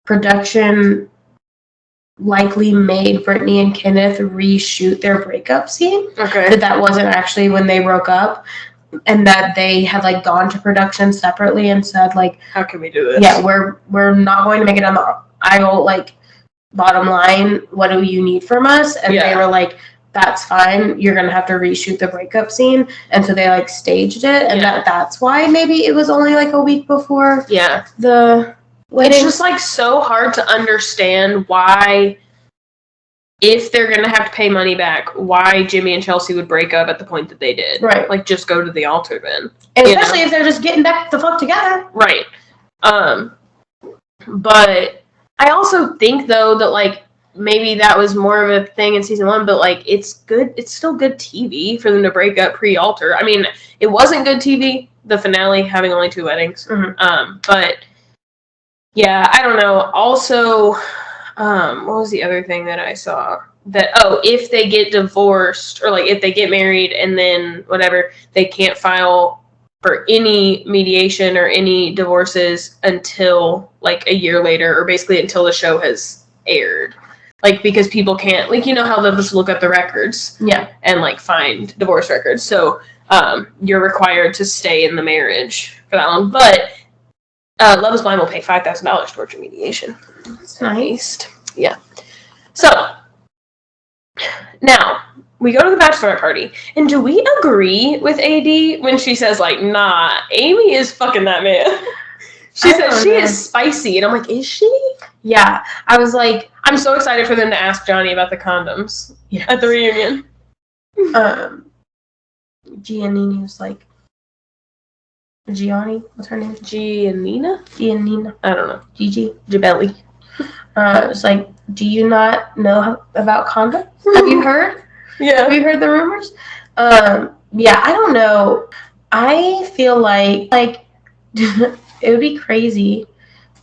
production likely made Brittany and Kenneth reshoot their breakup scene. Okay. That wasn't actually when they broke up, and that they had, like, gone to production separately and said, like, how can we do this? Yeah, we're not going to make it on the aisle, like, bottom line, what do you need from us? And they were like, that's fine, you're gonna have to reshoot the breakup scene. And so they, like, staged it, and that's why maybe it was only, like, a week before the wedding. It's just, like, so hard to understand why, if they're gonna have to pay money back, why Jimmy and Chelsea would break up at the point that they did. Right. Like, just go to the altar then. And especially if they're just getting back the fuck together. Right. But I also think, though, that, like, maybe that was more of a thing in season 1, but, like, it's still good TV for them to break up pre-altar. I mean, it wasn't good TV, the finale having only 2 weddings. But, yeah, I don't know. Also, what was the other thing that I saw? That, if they get divorced, or, like, if they get married and then whatever, they can't file for any mediation or any divorces until, like, a year later, or basically until the show has aired. Like, because people can't, like, you know how they'll just look up the records and, like, find divorce records. So you're required to stay in the marriage for that long. But Love is Blind will pay $5,000 towards your mediation. That's nice. Yeah. So, now, we go to the bachelorette party, and do we agree with AD when she says, like, nah, Amy is fucking that man? She says she is spicy, and I'm like, is she?
Yeah. I was like,
I'm so excited for them to ask Johnny about the condoms at the reunion.
Giannini was like, Gianni? What's her name?
Giannina?
Giannina.
I don't know.
Gigi.
Gibelli.
It's like, do you not know about condoms? Have you heard?
Yeah.
Have you heard the rumors? Yeah, I don't know. I feel like it would be crazy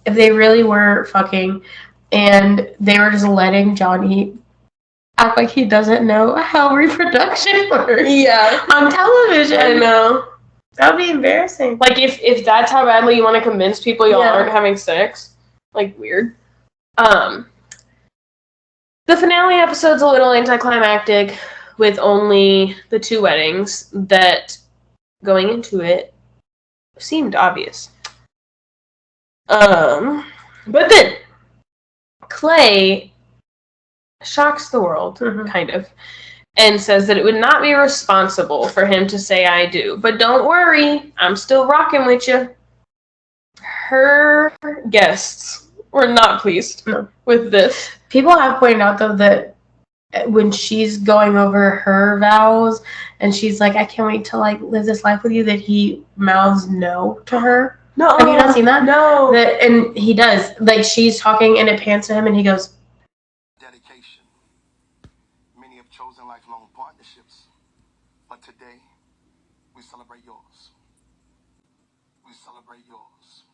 if they really were fucking and they were just letting Johnny act like he doesn't know how reproduction works.
Yeah.
On television.
I know.
That would be embarrassing.
Like, if that's how badly you want to convince people y'all aren't having sex, like, weird. The finale episode's a little anticlimactic with only the 2 weddings that, going into it, seemed obvious. But then Clay shocks the world, kind of, and says that it would not be responsible for him to say I do. But don't worry, I'm still rocking with you. Her guests were not pleased with this.
People have pointed out, though, that when she's going over her vows and she's like, I can't wait to like live this life with you, that he mouths no to her.
No.
Have you not seen that?
No.
And he does. Like, she's talking and it pans to him and he goes,
dedication. Many have chosen lifelong partnerships, but today we celebrate yours. We celebrate yours.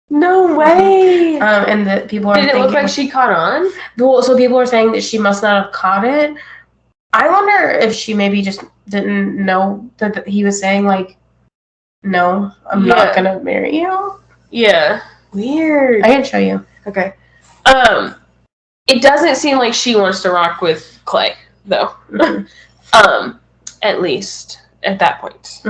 No way.
And that people are
Did it look like she caught on?
Well, so people are saying that she must not have caught it. I wonder if she maybe just didn't know that he was saying, like, no, I'm not gonna marry you.
Yeah. Weird.
I can show you.
Okay. It doesn't seem like she wants to rock with Clay, though. At least at that point.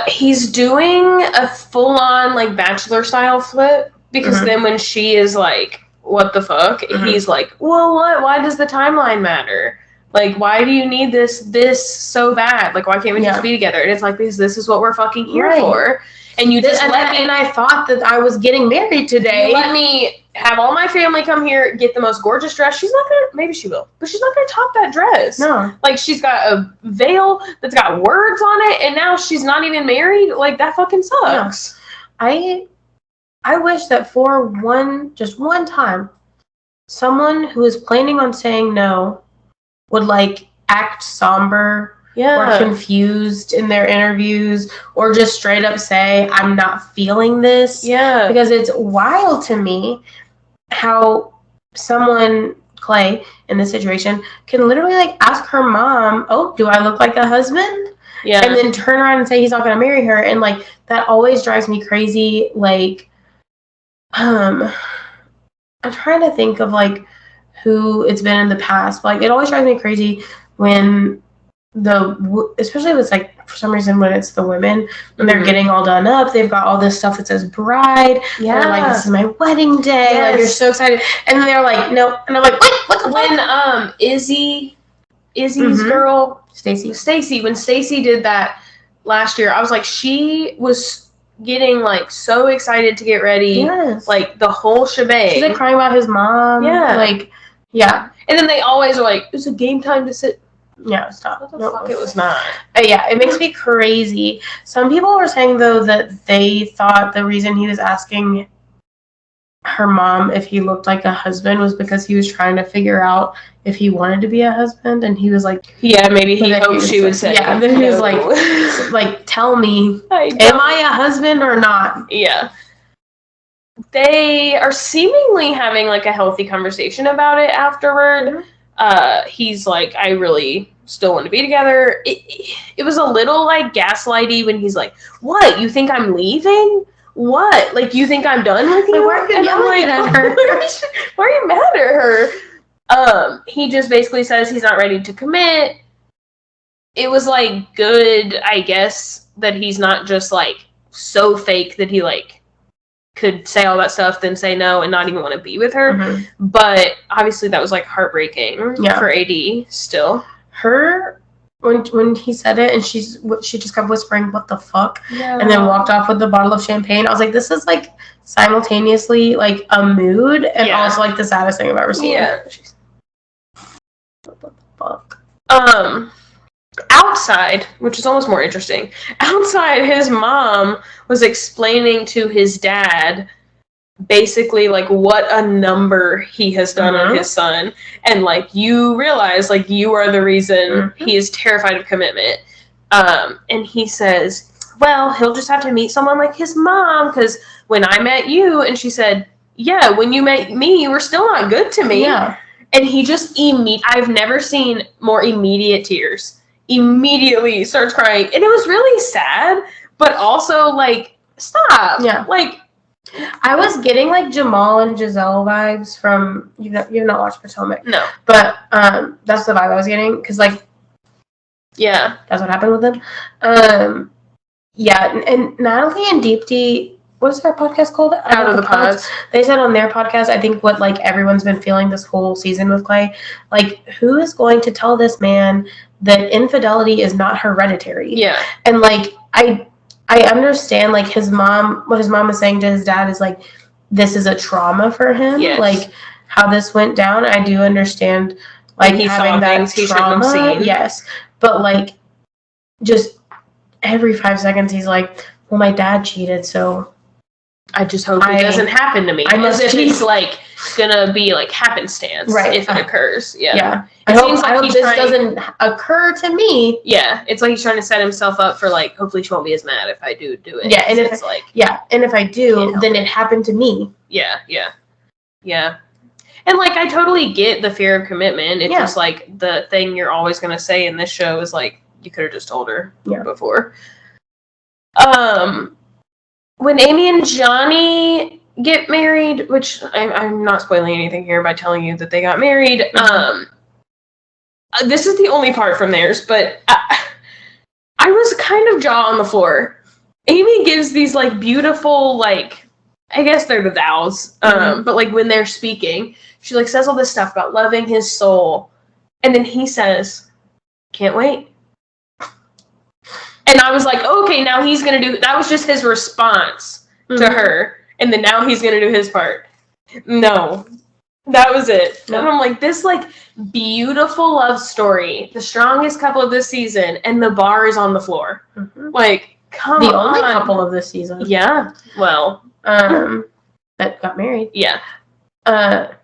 He's doing a full-on, like, Bachelor style flip, because then when she is like, what the fuck, he's like, well, what? Why does the timeline matter? Like, why do you need this so bad? Like, why can't we just be together? And it's like, because this is what we're fucking here for. And you just let me...
And I thought that I was getting married today.
You let me have all my family come here, get the most gorgeous dress. She's not gonna... Maybe she will. But she's not gonna top that dress.
No.
Like, she's got a veil that's got words on it, and now she's not even married. Like, that fucking sucks.
No. I wish that for just one time, someone who is planning on saying no would, like, act somber or confused in their interviews, or just straight up say, I'm not feeling this.
Yeah.
Because it's wild to me how someone, Clay, in this situation, can literally, like, ask her mom, oh, do I look like a husband?
Yeah.
And then turn around and say he's not going to marry her. And, like, that always drives me crazy. Like, I'm trying to think of, like, who it's been in the past. But, like, it always drives me crazy when especially if it's, like, for some reason when it's the women, when they're getting all done up, they've got all this stuff that says bride. Yeah. They're like, this is my wedding day. Yes. Like, you're so excited. And then they're like, no. And I'm like, what the fuck?
When, Izzy's girl, Stacy, when Stacy did that last year, I was like, she was getting, like, so excited to get ready.
Yes.
Like, the whole shebang.
She's, like, crying about his mom.
Yeah.
Like, yeah.
And then they always are like, it's a game time to sit.
Yeah, stop.
What the fuck? It was not.
Yeah, it makes me crazy. Some people were saying, though, that they thought the reason he was asking her mom if he looked like a husband was because he was trying to figure out if he wanted to be a husband, and he was like,
yeah, maybe he hoped she would say,
yeah. And then he was like, tell me, am I a husband or not?
Yeah. They are seemingly having, like, a healthy conversation about it afterward. He's like, I really still want to be together. It was a little, like, gaslighty when he's like, what? You think I'm leaving? What? Like, you think I'm done with you?
Why are you yelling at her?
Why are you mad at her? He just basically says he's not ready to commit. It was, like, good, I guess, that he's not just, like, so fake that he, like, could say all that stuff, then say no and not even want to be with her.
Mhm.
But obviously that was like heartbreaking for AD still.
Her, when he said it and she just kept whispering, "What the fuck?"
Yeah.
And then walked off with the bottle of champagne. I was like, this is like simultaneously like a mood and also like the saddest thing I've ever seen.
Yeah.
What the fuck?
Outside, which is almost more interesting, outside his mom was explaining to his dad basically like what a number he has done on his son, and like you realize like you are the reason he is terrified of commitment. And he says, well, he'll just have to meet someone like his mom, because when I met you, and she said, yeah, when you met me, you were still not good to me.
Yeah.
And he just I've never seen more immediate tears. Immediately starts crying, and it was really sad, but also like, stop.
Yeah.
Like,
I was getting like Jamal and Giselle vibes from you've not watched Potomac.
No.
But that's the vibe I was getting, because like,
yeah,
that's what happened with them. Yeah, and Natalie and Deepti, what is their podcast called?
Out of the Pods.
They said on their podcast, I think what like everyone's been feeling this whole season with Clay, like, who is going to tell this man that infidelity is not hereditary?
Yeah.
And like I understand like what his mom was saying to his dad is like, this is a trauma for him.
Yes.
Like how this went down. I do understand like
he
having
saw
that
things he
trauma.
shouldn't have seen.
Yes. But like just every 5 seconds he's like, well, my dad cheated, so
I just hope it doesn't happen to me. As if it's like gonna be like happenstance, right, if it occurs. Yeah.
Yeah.
I
hope this doesn't occur to me.
Yeah. It's like he's trying to set himself up for like, hopefully she won't be as mad if I do it.
Yeah, and if
it's like,
and if I do, then it happened to me.
Yeah. And like I totally get the fear of commitment. It's just like the thing you're always gonna say in this show is like, you could have just told her before. When Amy and Johnny get married, which I'm not spoiling anything here by telling you that they got married. This is the only part from theirs, but I was kind of jaw on the floor. Amy gives these like beautiful, like, I guess they're the vows, but like when they're speaking, she like says all this stuff about loving his soul, and then he says, "Can't wait." And I was like, okay, now he's going to do... That was just his response to her. And then now he's going to do his part. No. That was it. And I'm like, this, like, beautiful love story. The strongest couple of this season. And the bar is on the floor. Like, come on.
The only couple of this season.
Yeah. Well.
That got married.
Yeah.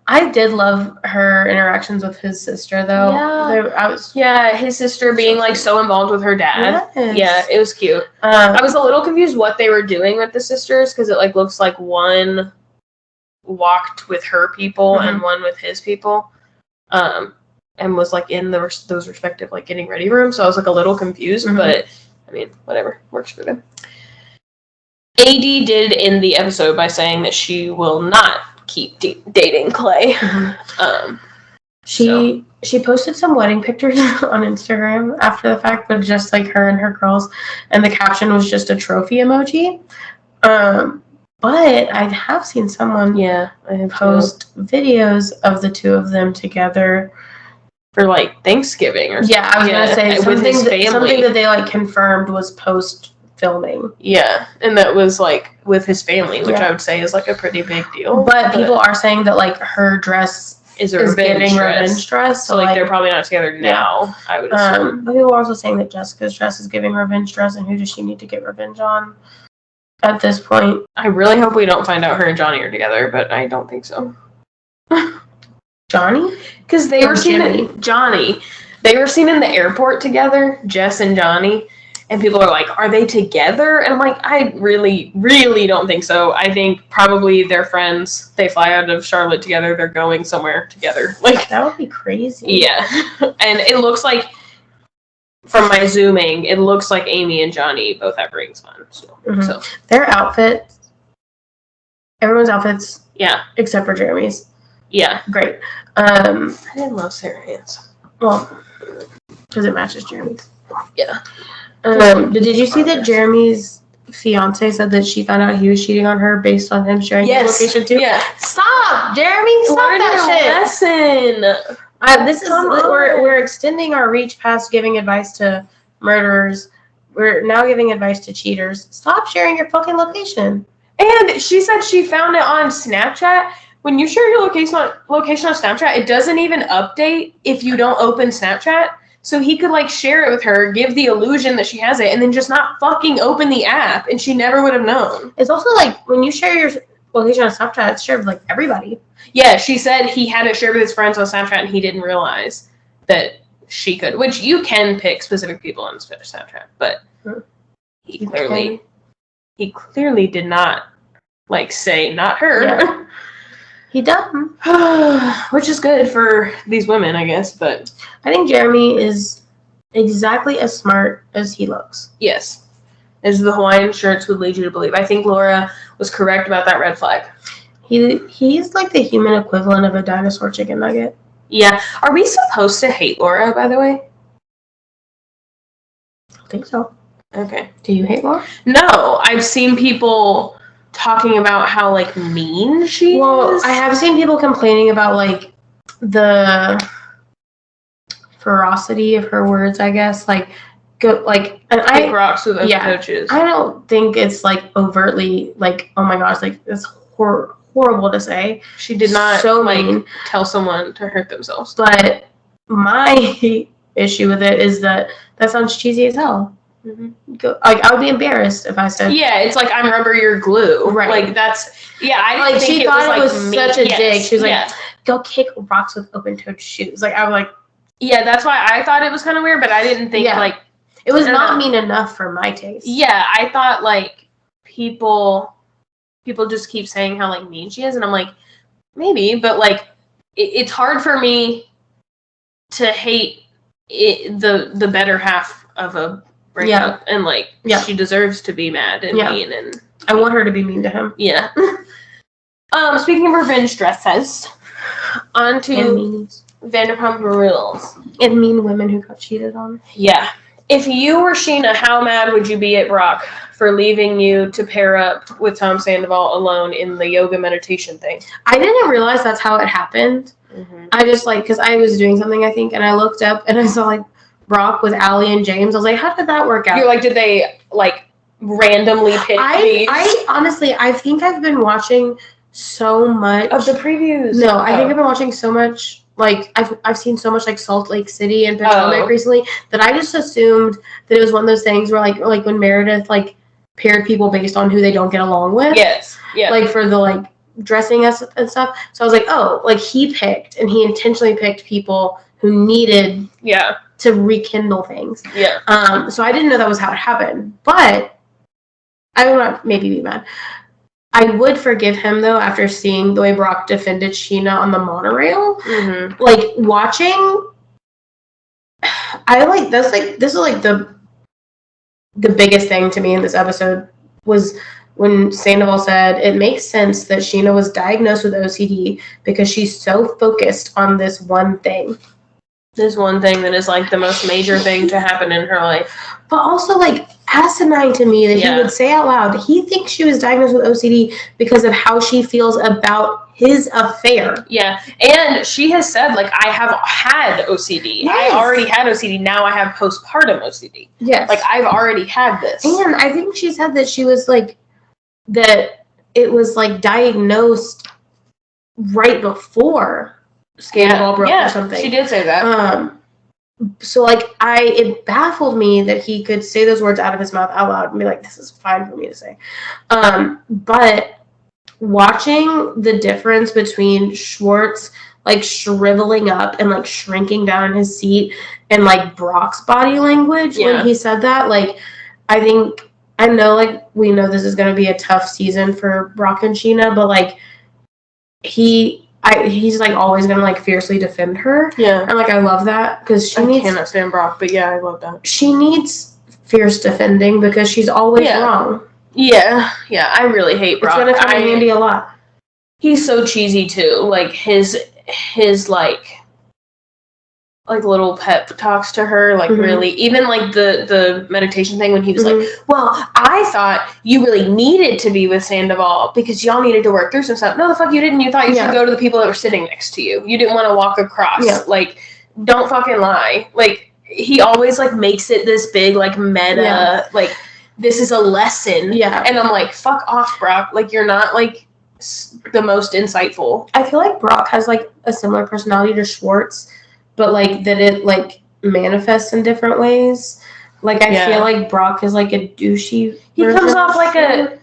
I did love her interactions with his sister, though.
Yeah. His sister being like so involved with her dad. Yes. Yeah, it was cute. I was a little confused what they were doing with the sisters, because it like looks like one walked with her people and one with his people, and was like in those respective like getting ready rooms. So I was like a little confused, but I mean, whatever, works for them. AD did end the episode by saying that she will not keep dating Clay.
She posted some wedding pictures on Instagram after the fact, but just like her and her girls, and the caption was just a trophy emoji. But I have seen someone post videos of the two of them together
for like Thanksgiving or something.
Yeah, I was gonna say something that they like confirmed was post filming.
Yeah, and that was like with his family, which I would say is like a pretty big deal.
But people are saying that like her dress is revenge dress.
So like they're probably not together now, I would assume.
But people are also saying that Jessica's dress is giving revenge dress, and who does she need to get revenge on at this point?
I really hope we don't find out her and Johnny are together, but I don't think so.
Johnny?
Because they were seen in Johnny. They were seen in the airport together, Jess and Johnny. And people are like, are they together? And I'm like, I really, really don't think so. I think probably they're friends. They fly out of Charlotte together. They're going somewhere together. Like,
that would be crazy.
Yeah. And it looks like, from my zooming, it looks like Amy and Johnny both have rings on. So
their outfits, everyone's outfits, except for Jeremy's.
Yeah.
Great.
I didn't love Sarah Ann's.
Well, because it matches Jeremy's.
Yeah.
But did you see that Jeremy's fiance said that she found out he was cheating on her based on him sharing his location too.
Yeah.
Stop, Jeremy. Stop
Learn
that shit.
lesson.
We're extending our reach past giving advice to murderers. We're now giving advice to cheaters. Stop sharing your fucking location.
And she said she found it on Snapchat. When you share your location on Snapchat, it doesn't even update if you don't open Snapchat. So he could like share it with her, give the illusion that she has it, and then just not fucking open the app, and she never would have known.
It's also like when you share your location on Snapchat, it's shared with like everybody.
Yeah, she said he had it shared with his friends on Snapchat, and he didn't realize that she could. Which you can pick specific people on Snapchat, but he clearly did not like say not her.
Yeah. He dumb.
Which is good for these women, I guess, but
I think Jeremy is exactly as smart as he looks.
yes. As the Hawaiian shirts would lead you to believe. I think Laura was correct about that red flag.
He's like the human equivalent of a dinosaur chicken nugget.
Yeah. Are we supposed to hate Laura, by the way?
I think so.
Okay.
Do you hate Laura?
No. I've seen people talking about how like mean she is.
I have seen people complaining about like the ferocity of her words, I guess. Like
Kick rocks with other coaches.
I don't think it's like overtly like, oh my gosh, like it's horrible to say.
She did not
so mean.
Tell someone to hurt themselves.
But my issue with it is that sounds cheesy as hell. Mm-hmm. Like I would be embarrassed if I said.
Yeah, it's like I'm rubber, you're glue.
Right.
Like that's I didn't
like
think
she
it
thought
was,
it was
like,
such a dig. She was like,
yeah.
Go kick rocks with open-toed shoes. Like I'm like.
Yeah, that's why I thought it was kind of weird, but I didn't think like
it was not mean enough for my taste.
Yeah, I thought like people just keep saying how like mean she is, and I'm like maybe, but like it's hard for me to hate the better half of a breakup, and like she deserves to be mad and mean, and
I want her to be mean to him.
Yeah. Speaking of revenge dresses, on to Vanderpump Rules.
And mean women who got cheated on.
Yeah. If you were Scheana, how mad would you be at Brock for leaving you to pair up with Tom Sandoval alone in the yoga meditation thing?
I didn't realize that's how it happened. Mm-hmm. I just because I was doing something, I think, and I looked up and I saw like Brock with Allie and James. I was like, how did that work out?
You're like, did they like randomly pick these?
I honestly, I think I've been watching so much
of the previews.
No, I think I've been watching so much. Like I've seen so much like Salt Lake City and Potomac recently that I just assumed that it was one of those things where like when Meredith like paired people based on who they don't get along with.
Yes. Yeah.
Like for the like dressing us and stuff. So I was like, oh, like he picked and he intentionally picked people who needed to rekindle things.
Yeah.
So I didn't know that was how it happened. But I will not maybe be mad. I would forgive him though after seeing the way Brock defended Scheana on the monorail. Mm-hmm. Like watching, this is like the biggest thing to me in this episode was when Sandoval said it makes sense that Scheana was diagnosed with OCD because she's so focused on this one thing.
This one thing that is like the most major thing to happen in her life.
But also like asinine to me that he would say out loud he thinks she was diagnosed with OCD because of how she feels about his affair.
Yeah. And she has said like I have had OCD. Yes. I already had OCD. Now I have postpartum OCD.
Yes.
Like I've already had this.
And I think she said that she was like that it was like diagnosed right before Scandal broke or something.
She did say that.
So like it baffled me that he could say those words out of his mouth out loud and be like, this is fine for me to say. But watching the difference between Schwartz like shriveling up and like shrinking down in his seat and like Brock's body language when he said that, like I know like we know this is gonna be a tough season for Brock and Scheana, but like he's like always gonna like fiercely defend her. Yeah. And like I love that because I
cannot stand Brock, but yeah, I love that.
She needs fierce defending because she's always wrong.
Yeah. Yeah. I really hate Brock.
It's gonna come in handy a lot.
He's so cheesy too. Like his like like little pep talks to her, like really, even like the meditation thing when he was like, well, I thought you really needed to be with Sandoval because y'all needed to work through some stuff. No, the fuck you didn't. You thought you should go to the people that were sitting next to you. You didn't want to walk across. Yeah. Like, don't fucking lie. Like, he always like makes it this big like meta, like this is a lesson. Yeah. And I'm like, fuck off, Brock. Like, you're not like the most insightful.
I feel like Brock has like a similar personality to Schwartz, but like that it like manifests in different ways. Like I feel like Brock is like a douchey.
He comes off like a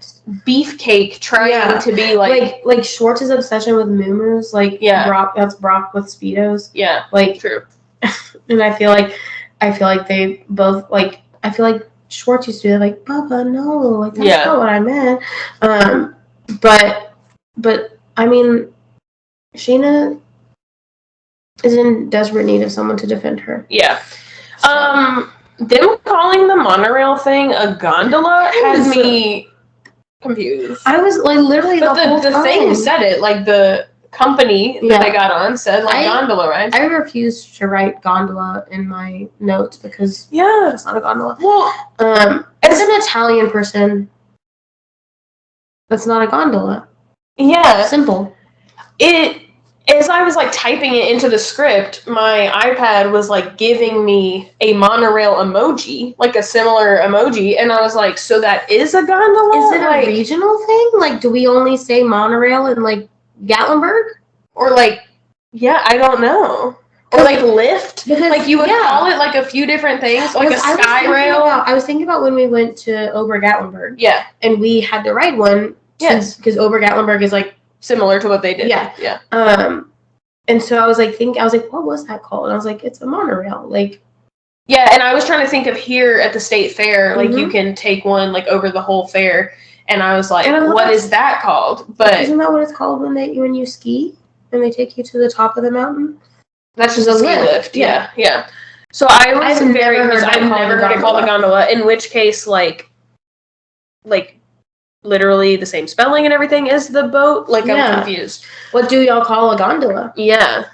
beefcake trying to be
like Schwartz's obsession with Moomers. Like Brock, that's Brock with Speedos.
Yeah,
like
true.
And I feel like they both like. I feel like Schwartz used to be like, Bubba, no, like that's not what I meant. But I mean, Scheana is in desperate need of someone to defend her.
Yeah. Them calling the monorail thing a gondola has me confused.
I was like literally
the thing said it, like the company that they got on said like gondola, right?
I refused to write gondola in my notes because it's not a gondola.
Well,
as an Italian person, that's not a gondola.
Yeah.
Simple.
As I was like typing it into the script, my iPad was like giving me a monorail emoji, like a similar emoji, and I was like, so that is a gondola?
Is it a regional thing? Like, do we only say monorail in like Gatlinburg?
Or like, I don't know. Or like lift? Because, like you would call it like a few different things, like a sky rail.
I was thinking about when we went to Ober-Gatlinburg.
Yeah.
And we had to ride one. Yes. Because Ober-Gatlinburg is like
similar to what they did.
Yeah.
Yeah.
And so I was like, what was that called? And I was like, it's a monorail. Like,
yeah. And I was trying to think of here at the state fair, like you can take one like over the whole fair. And I was like, what is that called? But
isn't that what it's called when you ski and they take you to the top of the mountain?
That's just a ski lift. Yeah. Yeah. So I've never heard it called a gondola. In which case, like literally the same spelling and everything as the boat. Like I'm confused.
What do y'all call a gondola?
Yeah,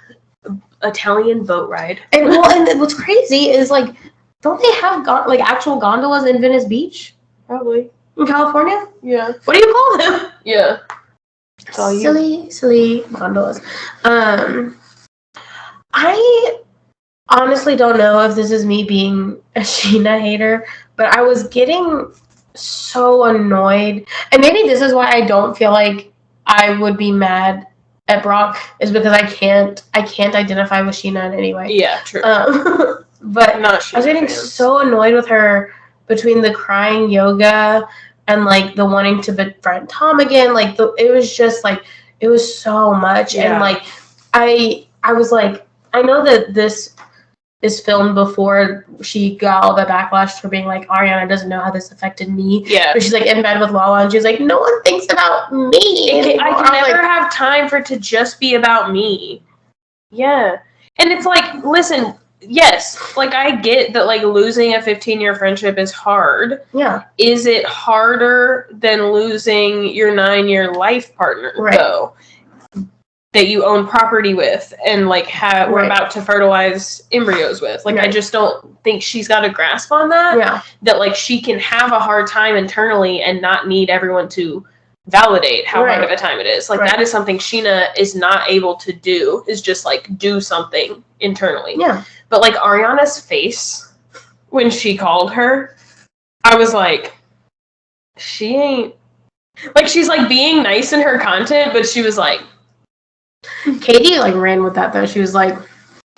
Italian boat ride.
And what's crazy is like, don't they have actual gondolas in Venice Beach?
Probably
in California.
Yeah.
What do you call them?
Yeah.
Silly gondolas. I honestly don't know if this is me being a Scheana hater, but I was getting so annoyed, and maybe this is why I don't feel like I would be mad at Brock, is because I can't identify with Scheana in any way.
Yeah, true.
But
not Scheana
I was getting so annoyed with her between the crying yoga and like the wanting to befriend Tom again. Like it was just like it was so much, and like I was like, I know that this is filmed before she got all the backlash for being like, Ariana doesn't know how this affected me.
Yeah.
But she's like in bed with LuAnn, and she's like, no one thinks about me.
I can never have time for it to just be about me. Yeah. And it's like, listen, yes, like I get that like losing a 15-year friendship is hard.
Yeah.
Is it harder than losing your 9-year life partner though? That you own property with and like we're about to fertilize embryos with. Like I just don't think she's got a grasp on that.
Yeah.
That like she can have a hard time internally and not need everyone to validate how hard of a time it is. Like that is something Scheana is not able to do, is just like do something internally.
Yeah.
But like Ariana's face when she called her, I was like, she ain't like, she's like being nice in her content, but she was like,
Katie like ran with that though. She was like,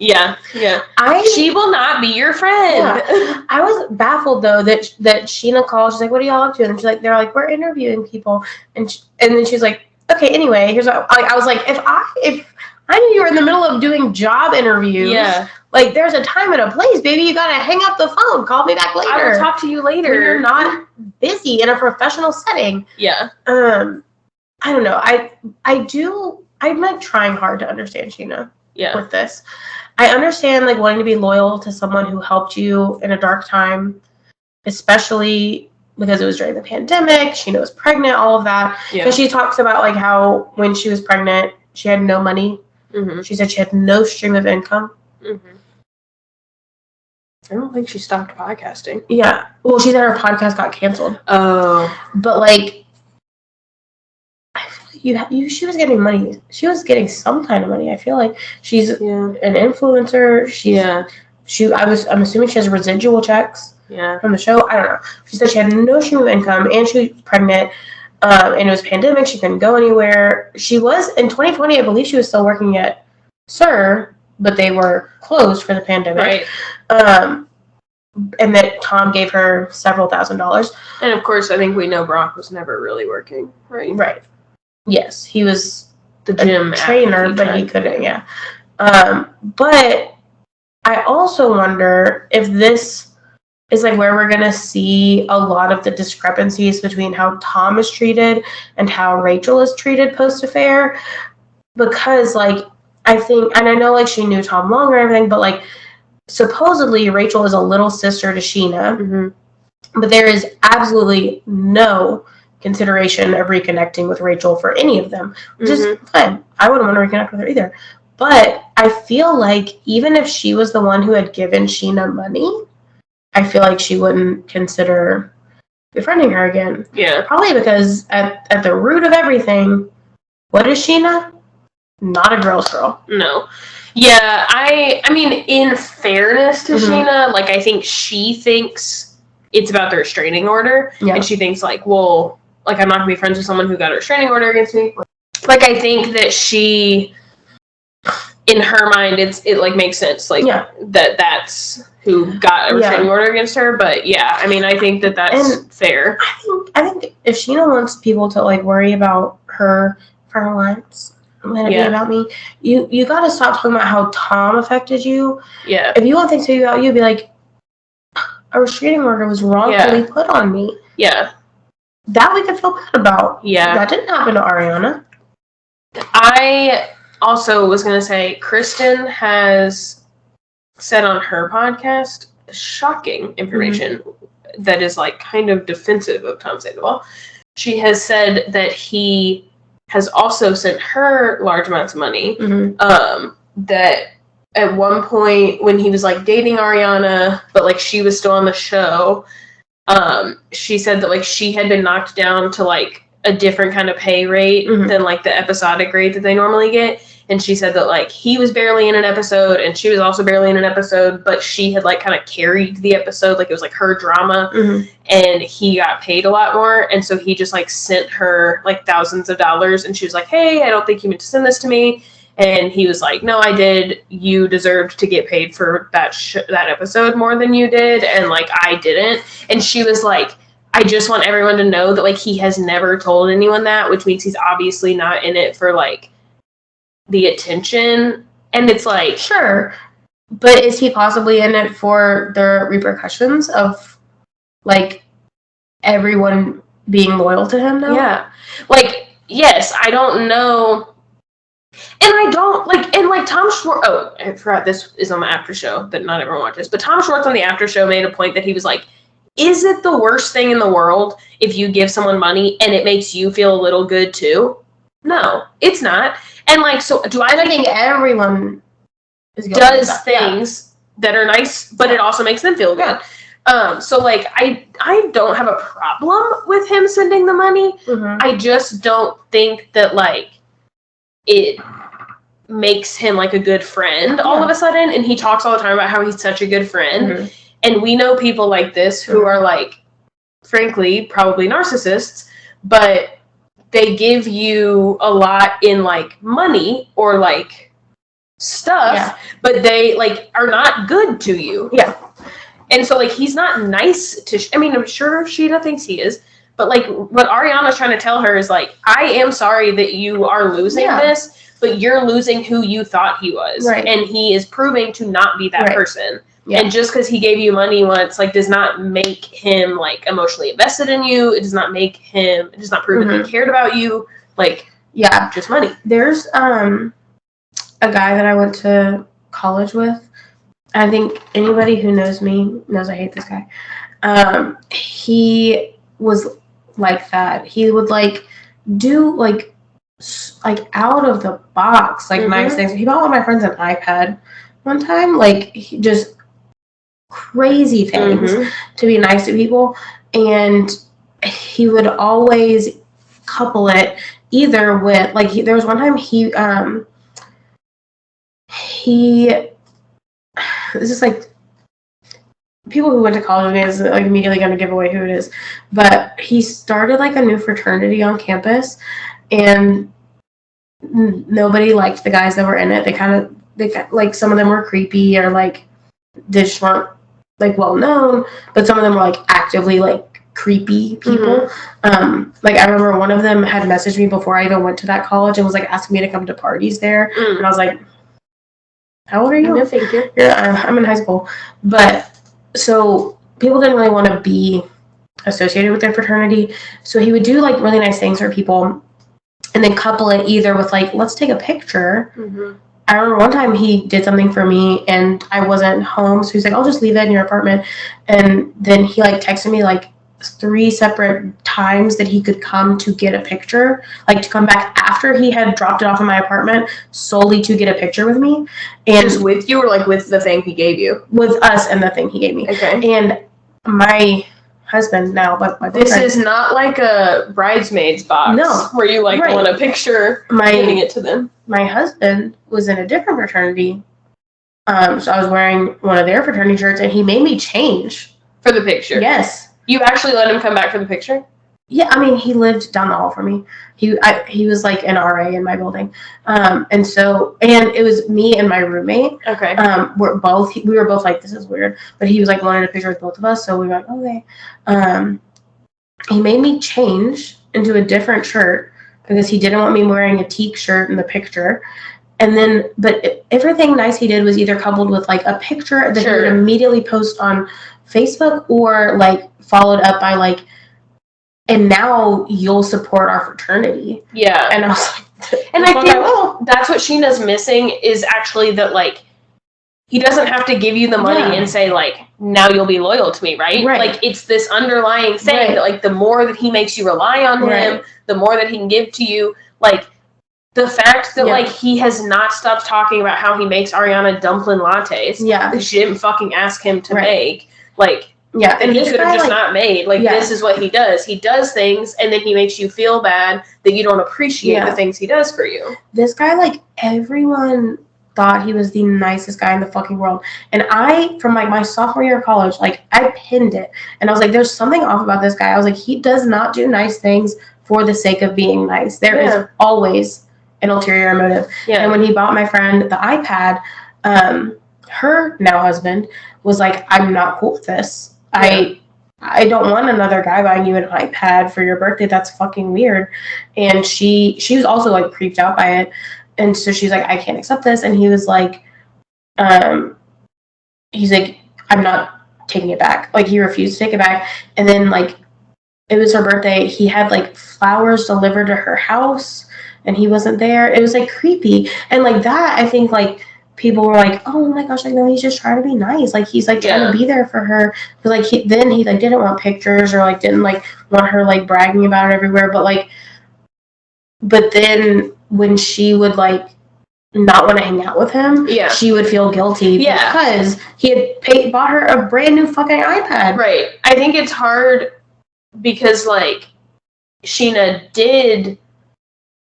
yeah. She will not be your friend.
Yeah. I was baffled though that Scheana called. She's like, what are y'all up to? And she's like, they're like, we're interviewing people. And then she's like, okay, anyway, here's what I was like, if I knew you were in the middle of doing job interviews, like there's a time and a place, baby. You gotta hang up the phone. Call me back later.
I will talk to you later.
When you're not busy in a professional setting.
Yeah.
I don't know. I'm like trying hard to understand Scheana with this. I understand like wanting to be loyal to someone who helped you in a dark time, especially because it was during the pandemic. Scheana was pregnant, all of that. Yeah. So she talks about like how when she was pregnant, she had no money. Mm-hmm. She said she had no stream of income. Mm-hmm.
I don't think she stopped podcasting.
Yeah. Well, she said her podcast got canceled.
Oh.
But, like, I feel like she was getting money. She was getting some kind of money. I feel like she's an influencer. I'm assuming she has residual checks from the show. I don't know. She said she had no stream of income, and she was pregnant, and it was pandemic. She couldn't go anywhere. She was, in 2020, I believe she was still working at SUR, but they were closed for the pandemic.
Right.
And that Tom gave her several $1,000s.
And of course, I think we know Brock was never really working, right?
Right. Yes, he was
the gym
trainer, but he couldn't. Yeah. But I also wonder if this is like where we're gonna see a lot of the discrepancies between how Tom is treated and how Rachel is treated post-affair, because like I think, and I know like she knew Tom longer and everything, but like supposedly Rachel is a little sister to Scheana, but there is absolutely no consideration of reconnecting with Rachel for any of them, which is fine. I wouldn't want to reconnect with her either. But I feel like even if she was the one who had given Scheana money, I feel like she wouldn't consider befriending her again.
Yeah.
Probably because at the root of everything, what is Scheana? Not a girl's girl.
No. Yeah, I mean, in fairness to Scheana, like, I think she thinks it's about the restraining order. Yeah. And she thinks, like, well, like, I'm not going to be friends with someone who got a restraining order against me. Like, I think that she, in her mind, it like, makes sense, like, that's who got a restraining order against her. But, yeah, I mean, I think that's fair.
I think if Scheana wants people to, like, worry about her for once, let it be about me. You got to stop talking about how Tom affected you.
Yeah.
If you want things to be about you, be like, a restraining order was wrongfully put on me.
Yeah.
That we could feel bad about.
Yeah.
That didn't happen to Ariana.
I also was going to say, Kristen has said on her podcast shocking information that is, like, kind of defensive of Tom Sandoval. She has said that he has also sent her large amounts of money. That at one point when he was like dating Ariana, but like she was still on the show, she said that like she had been knocked down to like a different kind of pay rate than like the episodic rate that they normally get. And she said that like he was barely in an episode and she was also barely in an episode, but she had like kind of carried the episode, like it was like her drama, and he got paid a lot more. And so he just like sent her like thousands of dollars, and she was like, hey, I don't think you meant to send this to me. And he was like, no, I did. You deserved to get paid for that episode more than you did, and like I didn't. And she was like, I just want everyone to know that like he has never told anyone that, which means he's obviously not in it for like the attention. And it's like,
sure, but is he possibly in it for the repercussions of like everyone being loyal to him now?
Yeah, like, yes, I don't know. And I don't like, and like Tom Schwartz, oh, I forgot this is on the after show that not everyone watches, but Tom Schwartz on the after show made a point that he was like, is it the worst thing in the world if you give someone money and it makes you feel a little good too? No, it's not. And like, so do I think
everyone
does things that are nice, but it also makes them feel good. So like, I don't have a problem with him sending the money. I just don't think that like it makes him like a good friend all of a sudden. And he talks all the time about how he's such a good friend. And we know people like this who are like, frankly, probably narcissists, but they give you a lot in like money or like stuff, but they like are not good to you.
Yeah.
And so like he's not nice to I mean, I'm sure Scheana thinks he is, but like what Ariana's trying to tell her is like, I am sorry that you are losing this, but you're losing who you thought he was.
Right.
And he is proving to not be that person.
Yeah.
And just because he gave you money once, like, does not make him like emotionally invested in you. It does not make him. It does not prove that he cared about you. Like, just money.
There's a guy that I went to college with. I think anybody who knows me knows I hate this guy. He was like that. He would like do like out of the box nice things. He bought one of my friends an iPad one time. Like he just crazy things to be nice to people. And he would always couple it either with, like, there was one time this is like, people who went to college with me is like immediately going to give away who it is, but he started like a new fraternity on campus, and nobody liked the guys that were in it. They got, like, some of them were creepy, or like they just weren't like well known, but some of them were like actively like creepy people. Like, I remember one of them had messaged me before I even went to that college and was like asking me to come to parties there, and I was like, how old are you?
No, thank you.
Yeah, I'm in high school. But so people didn't really want to be associated with their fraternity, so he would do like really nice things for people and then couple it either with like, let's take a picture. I remember one time he did something for me and I wasn't home, so he's like, I'll just leave that in your apartment. And then he like texted me like 3 separate times that he could come to get a picture, like to come back after he had dropped it off in my apartment solely to get a picture with me. And
just with you, or like with the thing he gave you?
With us and the thing he gave me.
Okay.
And my husband now, but my boyfriend,
this is not like a bridesmaids box.
No.
Where you like want a picture giving it to them.
My husband was in a different fraternity. So I was wearing one of their fraternity shirts and he made me change.
For the picture?
Yes.
You actually let him come back for the picture?
Yeah, I mean, he lived down the hall from me. He was like an RA in my building. And it was me and my roommate.
Okay.
We were both like, this is weird. But he was like wanting a picture with both of us, so we were like, okay. He made me change into a different shirt because he didn't want me wearing a teak shirt in the picture. And then, but everything nice he did was either coupled with like a picture that he would immediately post on Facebook, or like followed up by like, and now you'll support our fraternity.
Yeah.
And I was like,
and I think that's what Scheana's missing, is actually that like, he doesn't have to give you the money and say like, now you'll be loyal to me, right? Like, it's this underlying thing that like, the more that he makes you rely on him, the more that he can give to you. Like, the fact that like, he has not stopped talking about how he makes Ariana dumpling lattes that she didn't fucking ask him to make. Like, and he could have just not made. Like, this is what he does. He does things, and then he makes you feel bad that you don't appreciate the things he does for you.
This guy, like, everyone thought he was the nicest guy in the fucking world. And I, from like my sophomore year of college, like, I pinned it. And I was like, there's something off about this guy. I was like, he does not do nice things for the sake of being nice. There is always an ulterior motive. And when he bought my friend the iPad, her now husband was like, I'm not cool with this. I don't want another guy buying you an iPad for your birthday. That's fucking weird. And she was also like creeped out by it. And so she's like, I can't accept this. And he was like, he's like, I'm not taking it back. Like, he refused to take it back. And then like, it was her birthday. He had like flowers delivered to her house and he wasn't there. It was like creepy. And like that, I think like, people were like, oh my gosh, like, no, he's just trying to be nice. Like, he's like trying to be there for her. But like, he like didn't want pictures, or like didn't like want her like bragging about it everywhere. But then when she would like not want to hang out with him, she would feel guilty because he had bought her a brand new fucking iPad.
Right. I think it's hard because like Scheana did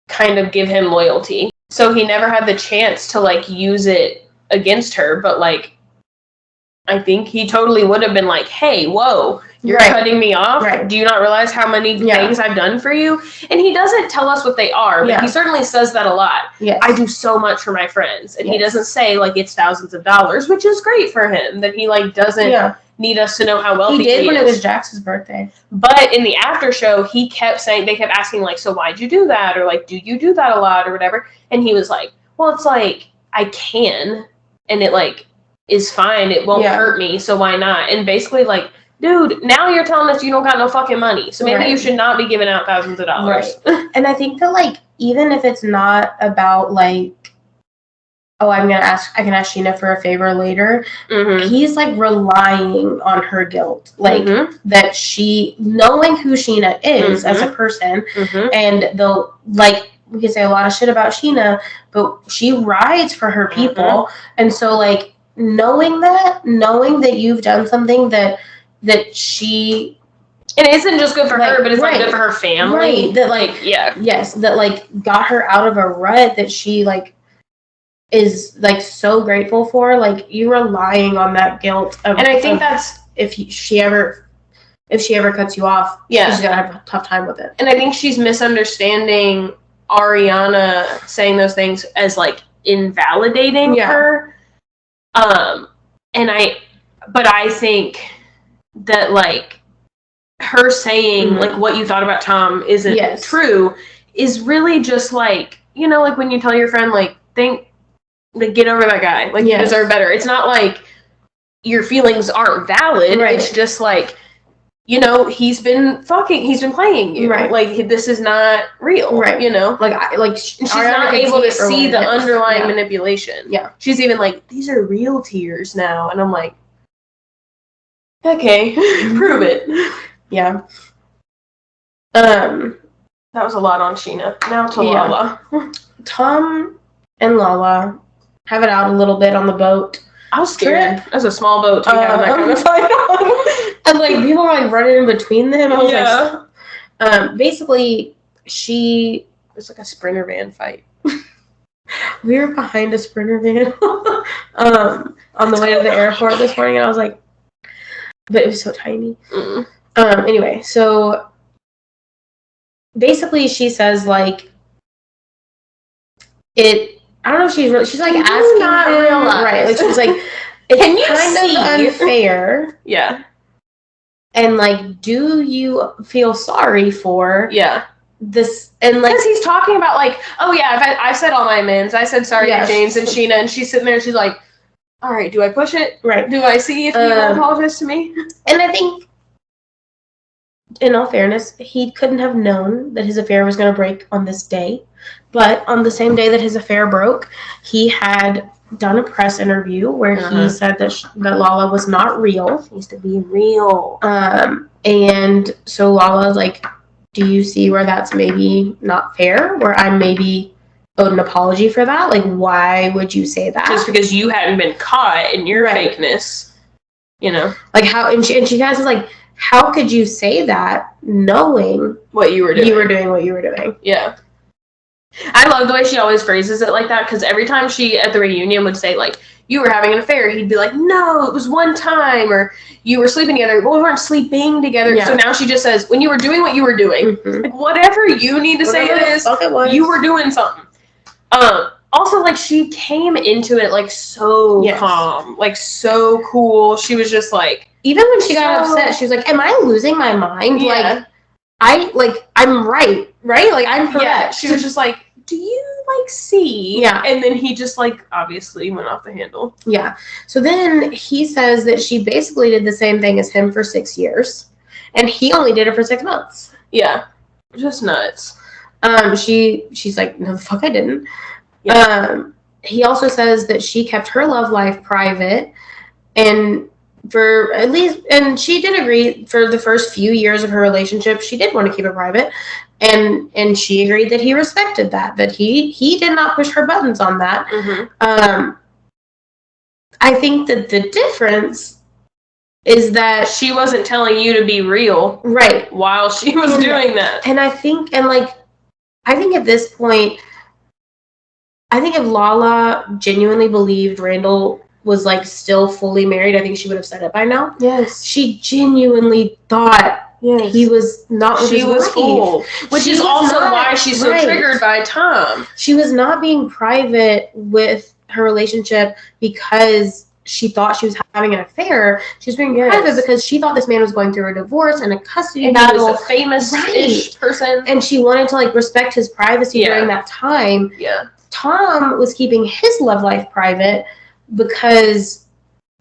kind of give him loyalty. So he never had the chance to, like, use it against her. But, like, I think he totally would have been like, hey, whoa, you're cutting me off? Do you not realize how many things I've done for you? And he doesn't tell us what they are, but he certainly says that a lot. I do so much for my friends. And he doesn't say, like, it's thousands of dollars, which is great for him, that he, like, doesn't need us to know how wealthy he is.
He did when it was Jax's birthday.
But in the after show, they kept asking, like, so why'd you do that? Or, like, do you do that a lot or whatever? And he was like, well, it's like, I can, and it, like, is fine. It won't hurt me, so why not? And basically, like, dude, now you're telling us you don't got no fucking money, so maybe you should not be giving out thousands of dollars.
And I think that, like, even if it's not about, like, oh, I can ask Scheana for a favor later, he's, like, relying on her guilt. Like, that she, knowing who Scheana is as a person, and like, we can say a lot of shit about Scheana, but she rides for her people. And so, like, knowing that you've done something that she,
and it isn't just good for her, but it's
right,
like good for her family.
Right. That like yes, that like got her out of a rut that she like is like so grateful for. Like you relying on that guilt of,
and I think that's
if she ever cuts you off, she's gonna have a tough time with it.
And I think she's misunderstanding Ariana saying those things as like invalidating her. But I think that like her saying like what you thought about Tom isn't true is really just like, you know, like when you tell your friend like get over that guy, like you deserve better. It's not like your feelings aren't valid. It's just like, you know, he's been playing you. Right. Like, this is not real. Right. You know? She's not able to see the underlying manipulation. Yeah. She's even like, these are real tears now. And I'm like, okay, prove it.
Yeah.
That was a lot on Scheana. Now to Lala.
Tom and Lala have it out a little bit on the boat.
I was scared. That's a small boat to be having that kind of fight on.
And like people were like running in between them. I was like, basically, it was like a Sprinter van fight. We were behind a Sprinter van on the way to the airport this morning, and I was like, but it was so tiny. Anyway, so basically, she says like it. I don't know if she's like asking
not
him,
realize.
right? Like she's like, it's kind of unfair.
Yeah.
And like, do you feel sorry for this? And like,
because he's talking about like, oh yeah, I said all my amends. I said sorry to James and Scheana, and she's sitting there. She's like, all right, do I push it?
Right.
Do I see if he will apologize to me?
And I think, in all fairness, he couldn't have known that his affair was going to break on this day. But on the same day that his affair broke, he had done a press interview where he said that Lala was not real.
She needs to be real.
And so Lala's like, do you see where that's maybe not fair? Where I'm maybe owed an apology for that? Like, why would you say that?
Just because you hadn't been caught in your fakeness, you know?
Like how? And she kind of says like, how could you say that knowing
what you were doing?
You were doing what you were doing.
Yeah. I love the way she always phrases it like that, because every time she at the reunion would say like, you were having an affair, he'd be like, no, it was one time, or you were sleeping together. Well, we weren't sleeping together. So now she just says, when you were doing what you were doing, like, whatever you need to say it is, you were doing something. Also, like, she came into it like so calm, like so cool. She was just like,
even when she got upset, she was like, am I losing my mind?
Yeah.
Like, I'm right? Like, I'm correct.
Yeah, she was just like, do you, like, see?
Yeah.
And then he just, like, obviously went off the handle.
Yeah. So then he says that she basically did the same thing as him for 6 years. And he only did it for 6 months.
Yeah. Just nuts.
She's like, no, the fuck I didn't.
Yeah.
He also says that she kept her love life private, and for at least, and she did agree for the first few years of her relationship, she did want to keep it private, and she agreed that he respected that he did not push her buttons on that. I think that the difference is that
she wasn't telling you to be real,
right,
while she was doing that.
And I think at this point, I think if Lala genuinely believed Randall was like still fully married, I think she would have said it by now.
Yes.
She genuinely thought he was not with his wife.
Fooled. Which is also why she's so triggered by Tom.
She was not being private with her relationship because she thought she was having an affair. She was being private because she thought this man was going through a divorce and a custody battle.
He was a famous-ish person.
And she wanted to like respect his privacy during that time.
Yeah.
Tom was keeping his love life private because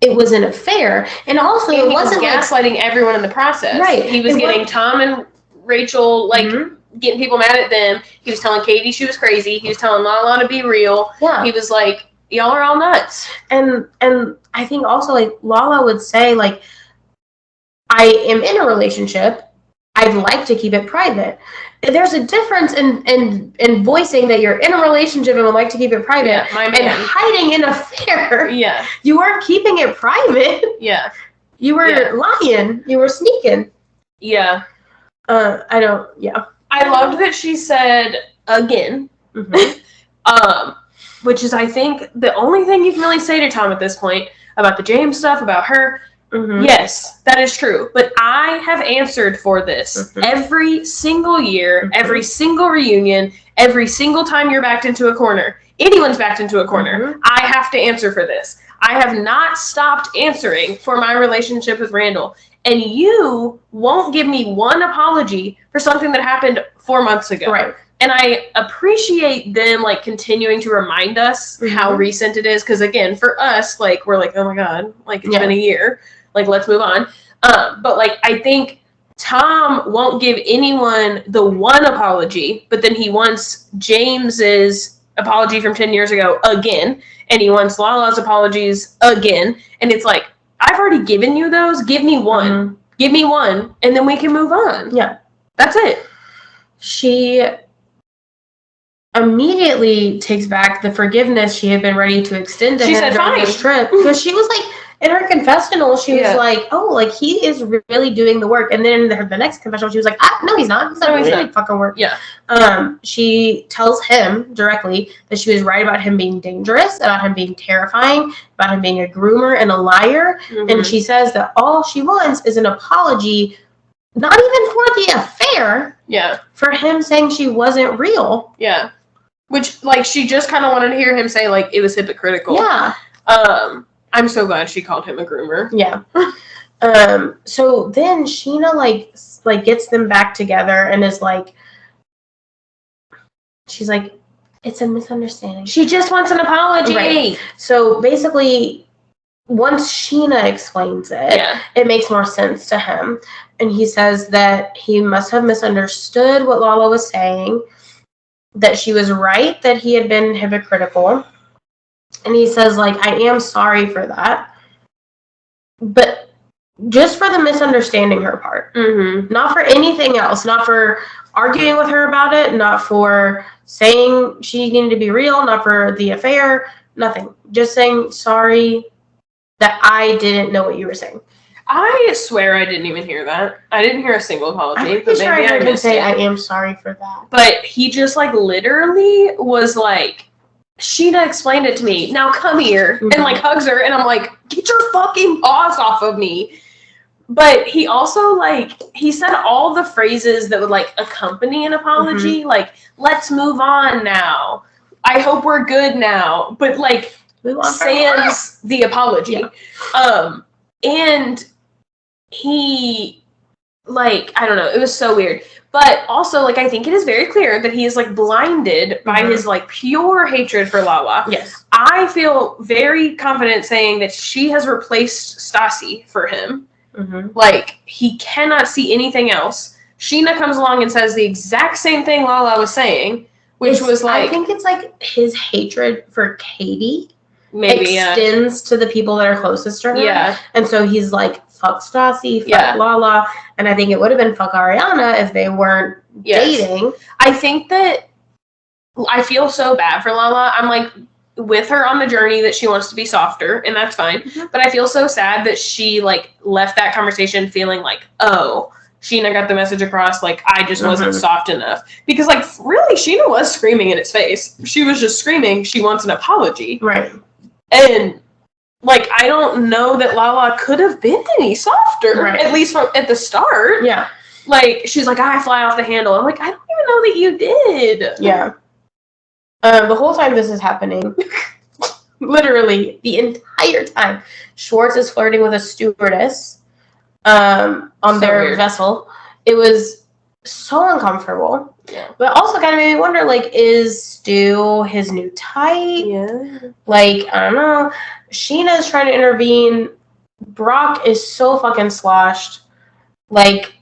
it was an affair, and also it wasn't
gaslighting everyone in the process.
Right,
he was getting Tom and Rachel like getting people mad at them. He was telling Katie she was crazy. He was telling Lala to be real.
Yeah,
he was like, y'all are all nuts.
And I think also like Lala would say like, I am in a relationship, I'd like to keep it private. There's a difference in voicing that you're in a relationship and would like to keep it private, and hiding an affair.
Yeah.
You weren't keeping it private.
Yeah.
You were lying. You were sneaking.
Yeah.
I don't. Yeah.
I loved that she said again. Which is, I think, the only thing you can really say to Tom at this point about the James stuff, about her. Yes, that is true. But I have answered for this every single year, every single reunion, every single time you're backed into a corner. Anyone's backed into a corner. I have to answer for this. I have not stopped answering for my relationship with Randall. And you won't give me one apology for something that happened 4 months ago.
Right.
And I appreciate them, like, continuing to remind us how recent it is. Because, again, for us, like, we're like, oh, my God, like, it's been a year. Like, let's move on. But, like, I think Tom won't give anyone the one apology, but then he wants James's apology from 10 years ago again. And he wants Lala's apologies again. And it's like, I've already given you those. Give me one. Give me one. And then we can move on.
Yeah.
That's it.
She immediately takes back the forgiveness she had been ready to extend to him during this trip. Because she was like, in her confessional, she was like, oh, like, he is really doing the work. And then the next confessional, she was like, no, he's not. He's not doing any fucking work.
Yeah.
She tells him directly that she was right about him being dangerous, about him being terrifying, about him being a groomer and a liar. And she says that all she wants is an apology, not even for the affair.
Yeah.
For him saying she wasn't real.
Yeah. Which, like, she just kind of wanted to hear him say, like, it was hypocritical.
Yeah.
I'm so glad she called him a groomer.
Yeah. So then Scheana like gets them back together and is like, she's like, it's a misunderstanding.
She just wants an apology.
Right. So basically, once Scheana explains it, it makes more sense to him. And he says that he must have misunderstood what Lala was saying, that she was right that he had been hypocritical. And he says, like, I am sorry for that. But just for the misunderstanding her part. Not for anything else. Not for arguing with her about it. Not for saying she needed to be real. Not for the affair. Nothing. Just saying sorry that I didn't know what you were saying.
I swear I didn't even hear that. I didn't hear a single apology.
I'm pretty sure I heard him say, I am sorry for that.
But he just, like, literally was like, Scheana explained it to me. Now come here. And, like, hugs her. And I'm like, get your fucking paws off of me. But he also, like, he said all the phrases that would, like, accompany an apology. Like, let's move on now. I hope we're good now. But, like, sans the apology. And he, like, I don't know. It was so weird. But also, like, I think it is very clear that he is, like, blinded by his, like, pure hatred for Lala.
Yes.
I feel very confident saying that she has replaced Stassi for him. Like, he cannot see anything else. Scheana comes along and says the exact same thing Lala was saying, which was like...
I think it's, like, his hatred for Katie
maybe
extends to the people that are closest to her.
Yeah.
And so he's like, fuck Stassi, fuck Lala. And I think it would have been fuck Ariana if they weren't dating.
I think that I feel so bad for Lala. I'm like with her on the journey that she wants to be softer, and that's fine. But I feel so sad that she like left that conversation feeling like, oh, Scheana got the message across, like I just wasn't soft enough. Because like really Scheana was screaming in its face. She was just screaming she wants an apology.
Right.
And like I don't know that Lala could have been any softer, at least at the start.
Yeah.
Like she's like, I fly off the handle. I'm like, I don't even know that you did.
Yeah. The whole time this is happening, literally the entire time, Schwartz is flirting with a stewardess on their vessel. It was so uncomfortable. Yeah. But also kind of made me wonder, like, is Stu his new type?
Yeah.
Like, I don't know. Scheana is trying to intervene. Brock is so fucking sloshed. Like,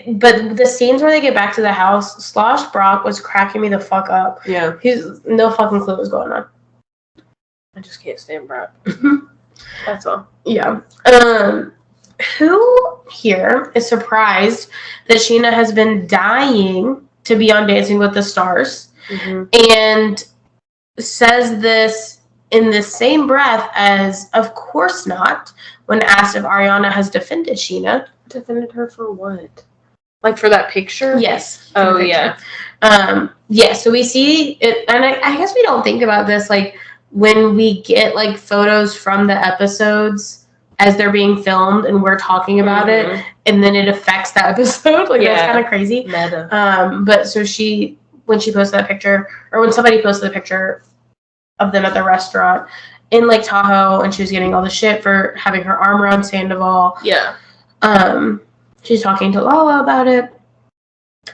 but the scenes where they get back to the house, sloshed Brock was cracking me the fuck up.
Yeah.
He's no fucking clue what's going on.
I just can't stand Brock. That's all.
Yeah. who here is surprised that Scheana has been dying to be on Dancing with the Stars and says this in the same breath as, of course not, when asked if Ariana has defended Scheana.
Defended her for what? Like for that picture?
Yes.
Oh, yeah.
Yeah, so we see it, and I guess we don't think about this, like, when we get, like, photos from the episodes as they're being filmed and we're talking about it, and then it affects that episode. Like, that's kind of crazy.
Meta.
But so when she posted that picture, or when somebody posted a picture of them at the restaurant in Lake Tahoe, and she was getting all the shit for having her arm around Sandoval.
Yeah.
She's talking to Lala about it,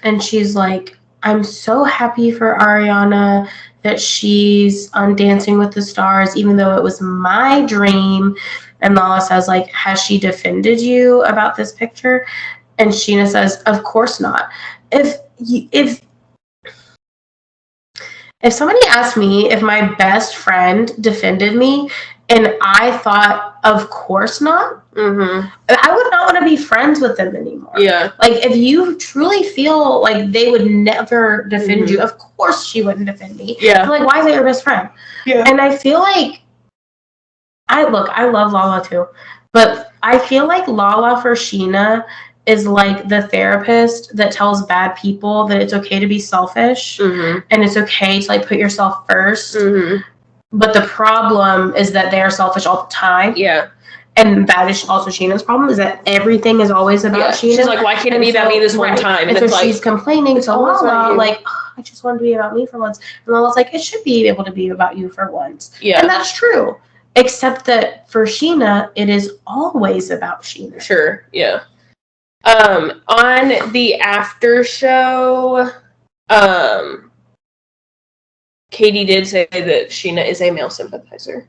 and she's like, I'm so happy for Ariana that she's on Dancing with the Stars, even though it was my dream. And Lala says, like, has she defended you about this picture? And Scheana says, of course not. If somebody asked me if my best friend defended me and I thought, of course not, I would not want to be friends with them anymore.
Yeah.
Like, if you truly feel like they would never defend you, of course she wouldn't defend me.
Yeah.
I'm like, why is that your best friend?
Yeah.
And I feel like, I love Lala too, but I feel like Lala for Scheana is like the therapist that tells bad people that it's okay to be selfish and it's okay to, like, put yourself first. But the problem is that they are selfish all the time.
Yeah.
And that is also Scheana's problem, is that everything is always about Scheana.
She's like, why can't it be about me this one time?
And so
it's
she's complaining to Lala, like, I just want it to be about me for once. And Lala's like, it should be able to be about you for once.
Yeah.
And that's true. Except that for Scheana, it is always about Scheana.
Sure, yeah. On the after show, Katie did say that Scheana is a male sympathizer.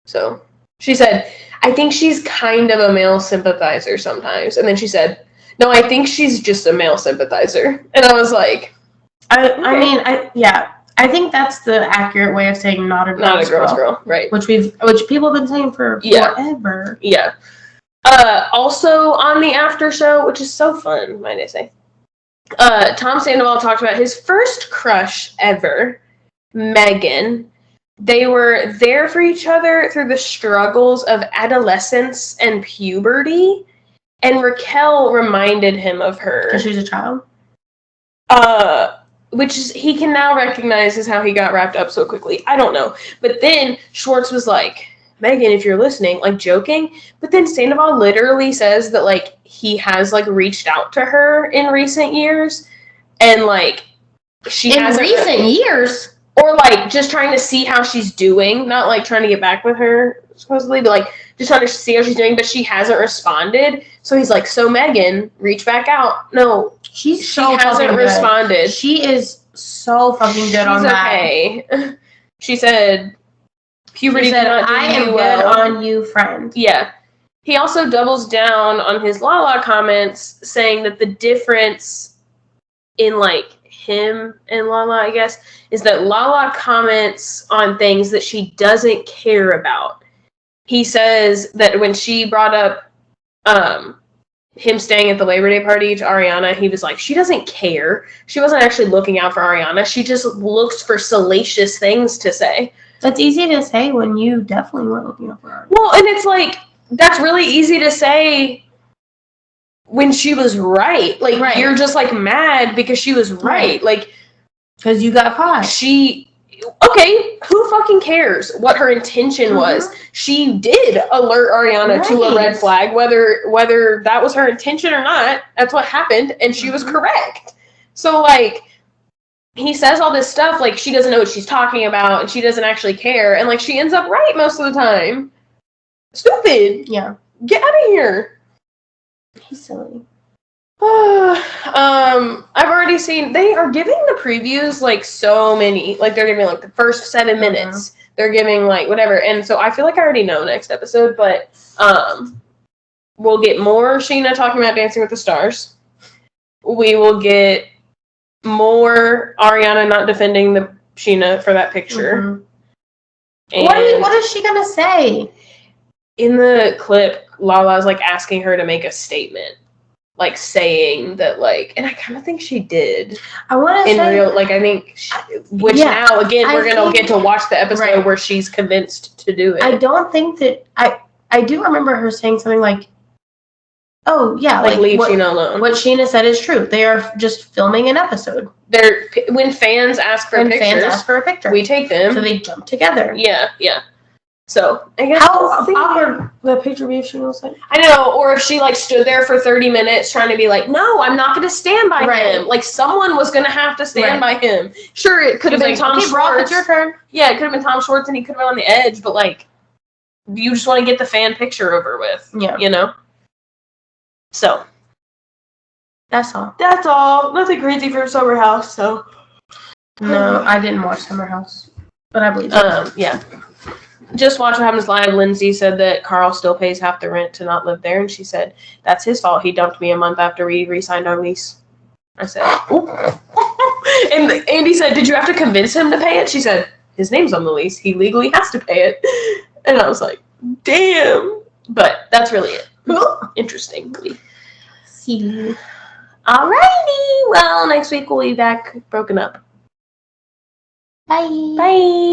So she said, I think she's kind of a male sympathizer sometimes. And then she said, no, I think she's just a male sympathizer. And I was like,
I think that's the accurate way of saying not a girl's
girl, right?
Which people have been saying for forever.
Yeah. Also on the after show, which is so fun, might I say, Tom Sandoval talked about his first crush ever, Megan. They were there for each other through the struggles of adolescence and puberty, and Raquel reminded him of her.
Because she's a child?
Which is, he can now recognize as how he got wrapped up so quickly. I don't know. But then Schwartz was like, Megan, if you're listening, like, joking. But then Sandoval literally says that, like, he has, like, reached out to her in recent years. And, like, she hasn't. In recent years? Or, like, just trying to see how she's doing. Not, like, trying to get back with her, supposedly. But, like, just trying to see how she's doing. But she hasn't responded. So he's like, so, Megan, reach back out. No. She hasn't responded.
She is so fucking good on that.
Okay. She said, puberty did not do
I am
well.
Good on you, friend.
Yeah. He also doubles down on his Lala comments, saying that the difference in, like, him and Lala, I guess, is that Lala comments on things that she doesn't care about. He says that when she brought up him staying at the Labor Day party to Ariana, he was like, she doesn't care. She wasn't actually looking out for Ariana. She just looks for salacious things to say.
That's easy to say when you definitely weren't looking out for Ariana.
Well, and it's like, that's really easy to say when she was right. Like, you're just, like, mad because she was right. Like,
because you got caught.
Okay, who fucking cares what her intention was? She did alert Ariana to a red flag, whether that was her intention or not. That's what happened, and she was correct. So, like, he says all this stuff, like, she doesn't know what she's talking about, and she doesn't actually care, and, like, she ends up right most of the time. Stupid.
Yeah.
Get out of here.
He's silly.
I've already seen, they are giving the previews, like, so many, like, they're giving, like, the first 7 minutes, they're giving, like, whatever, and so I feel like I already know next episode, but, we'll get more Scheana talking about Dancing with the Stars. We will get more Ariana not defending the Scheana for that picture.
And what is she gonna say?
in the clip, Lala's like asking her to make a statement, like saying that, like, and I kind of think she did.
I want to
in
say,
real, like, I think, now again we're gonna get to watch the episode where she's convinced to do it.
I don't think that I do remember her saying something like, "Oh yeah,
like leave Scheana alone."
What Scheana said is true. They are just filming an episode.
When fans ask for pictures,
fans ask for a picture,
we take them.
So they jump together.
Yeah. So I guess
how awkward the picture be if Scheana was like,
I know, or if she like stood there for 30 minutes trying to be like, no, I'm not going to stand by him. Like someone was going to have to stand by him. Sure, it could have been Tom Schwartz.
It's your turn.
Yeah, it could have been Tom Schwartz, and he could have been on the edge. But like, you just want to get the fan picture over with.
Yeah,
you know. So
that's all.
That's all. Nothing crazy for Summer House. So
no, I didn't watch Summer House, but I believe it.
Yeah. Just Watch What Happens Live. Lindsay said that Carl still pays half the rent to not live there, and she said that's his fault. He dumped me a month after we re-signed our lease. I said, and Andy said, did you have to convince him to pay it? She said, his name's on the lease. He legally has to pay it. And I was like, damn. But that's really it. Interestingly.
See.
Alrighty. Well, next week we'll be back broken up.
Bye.
Bye.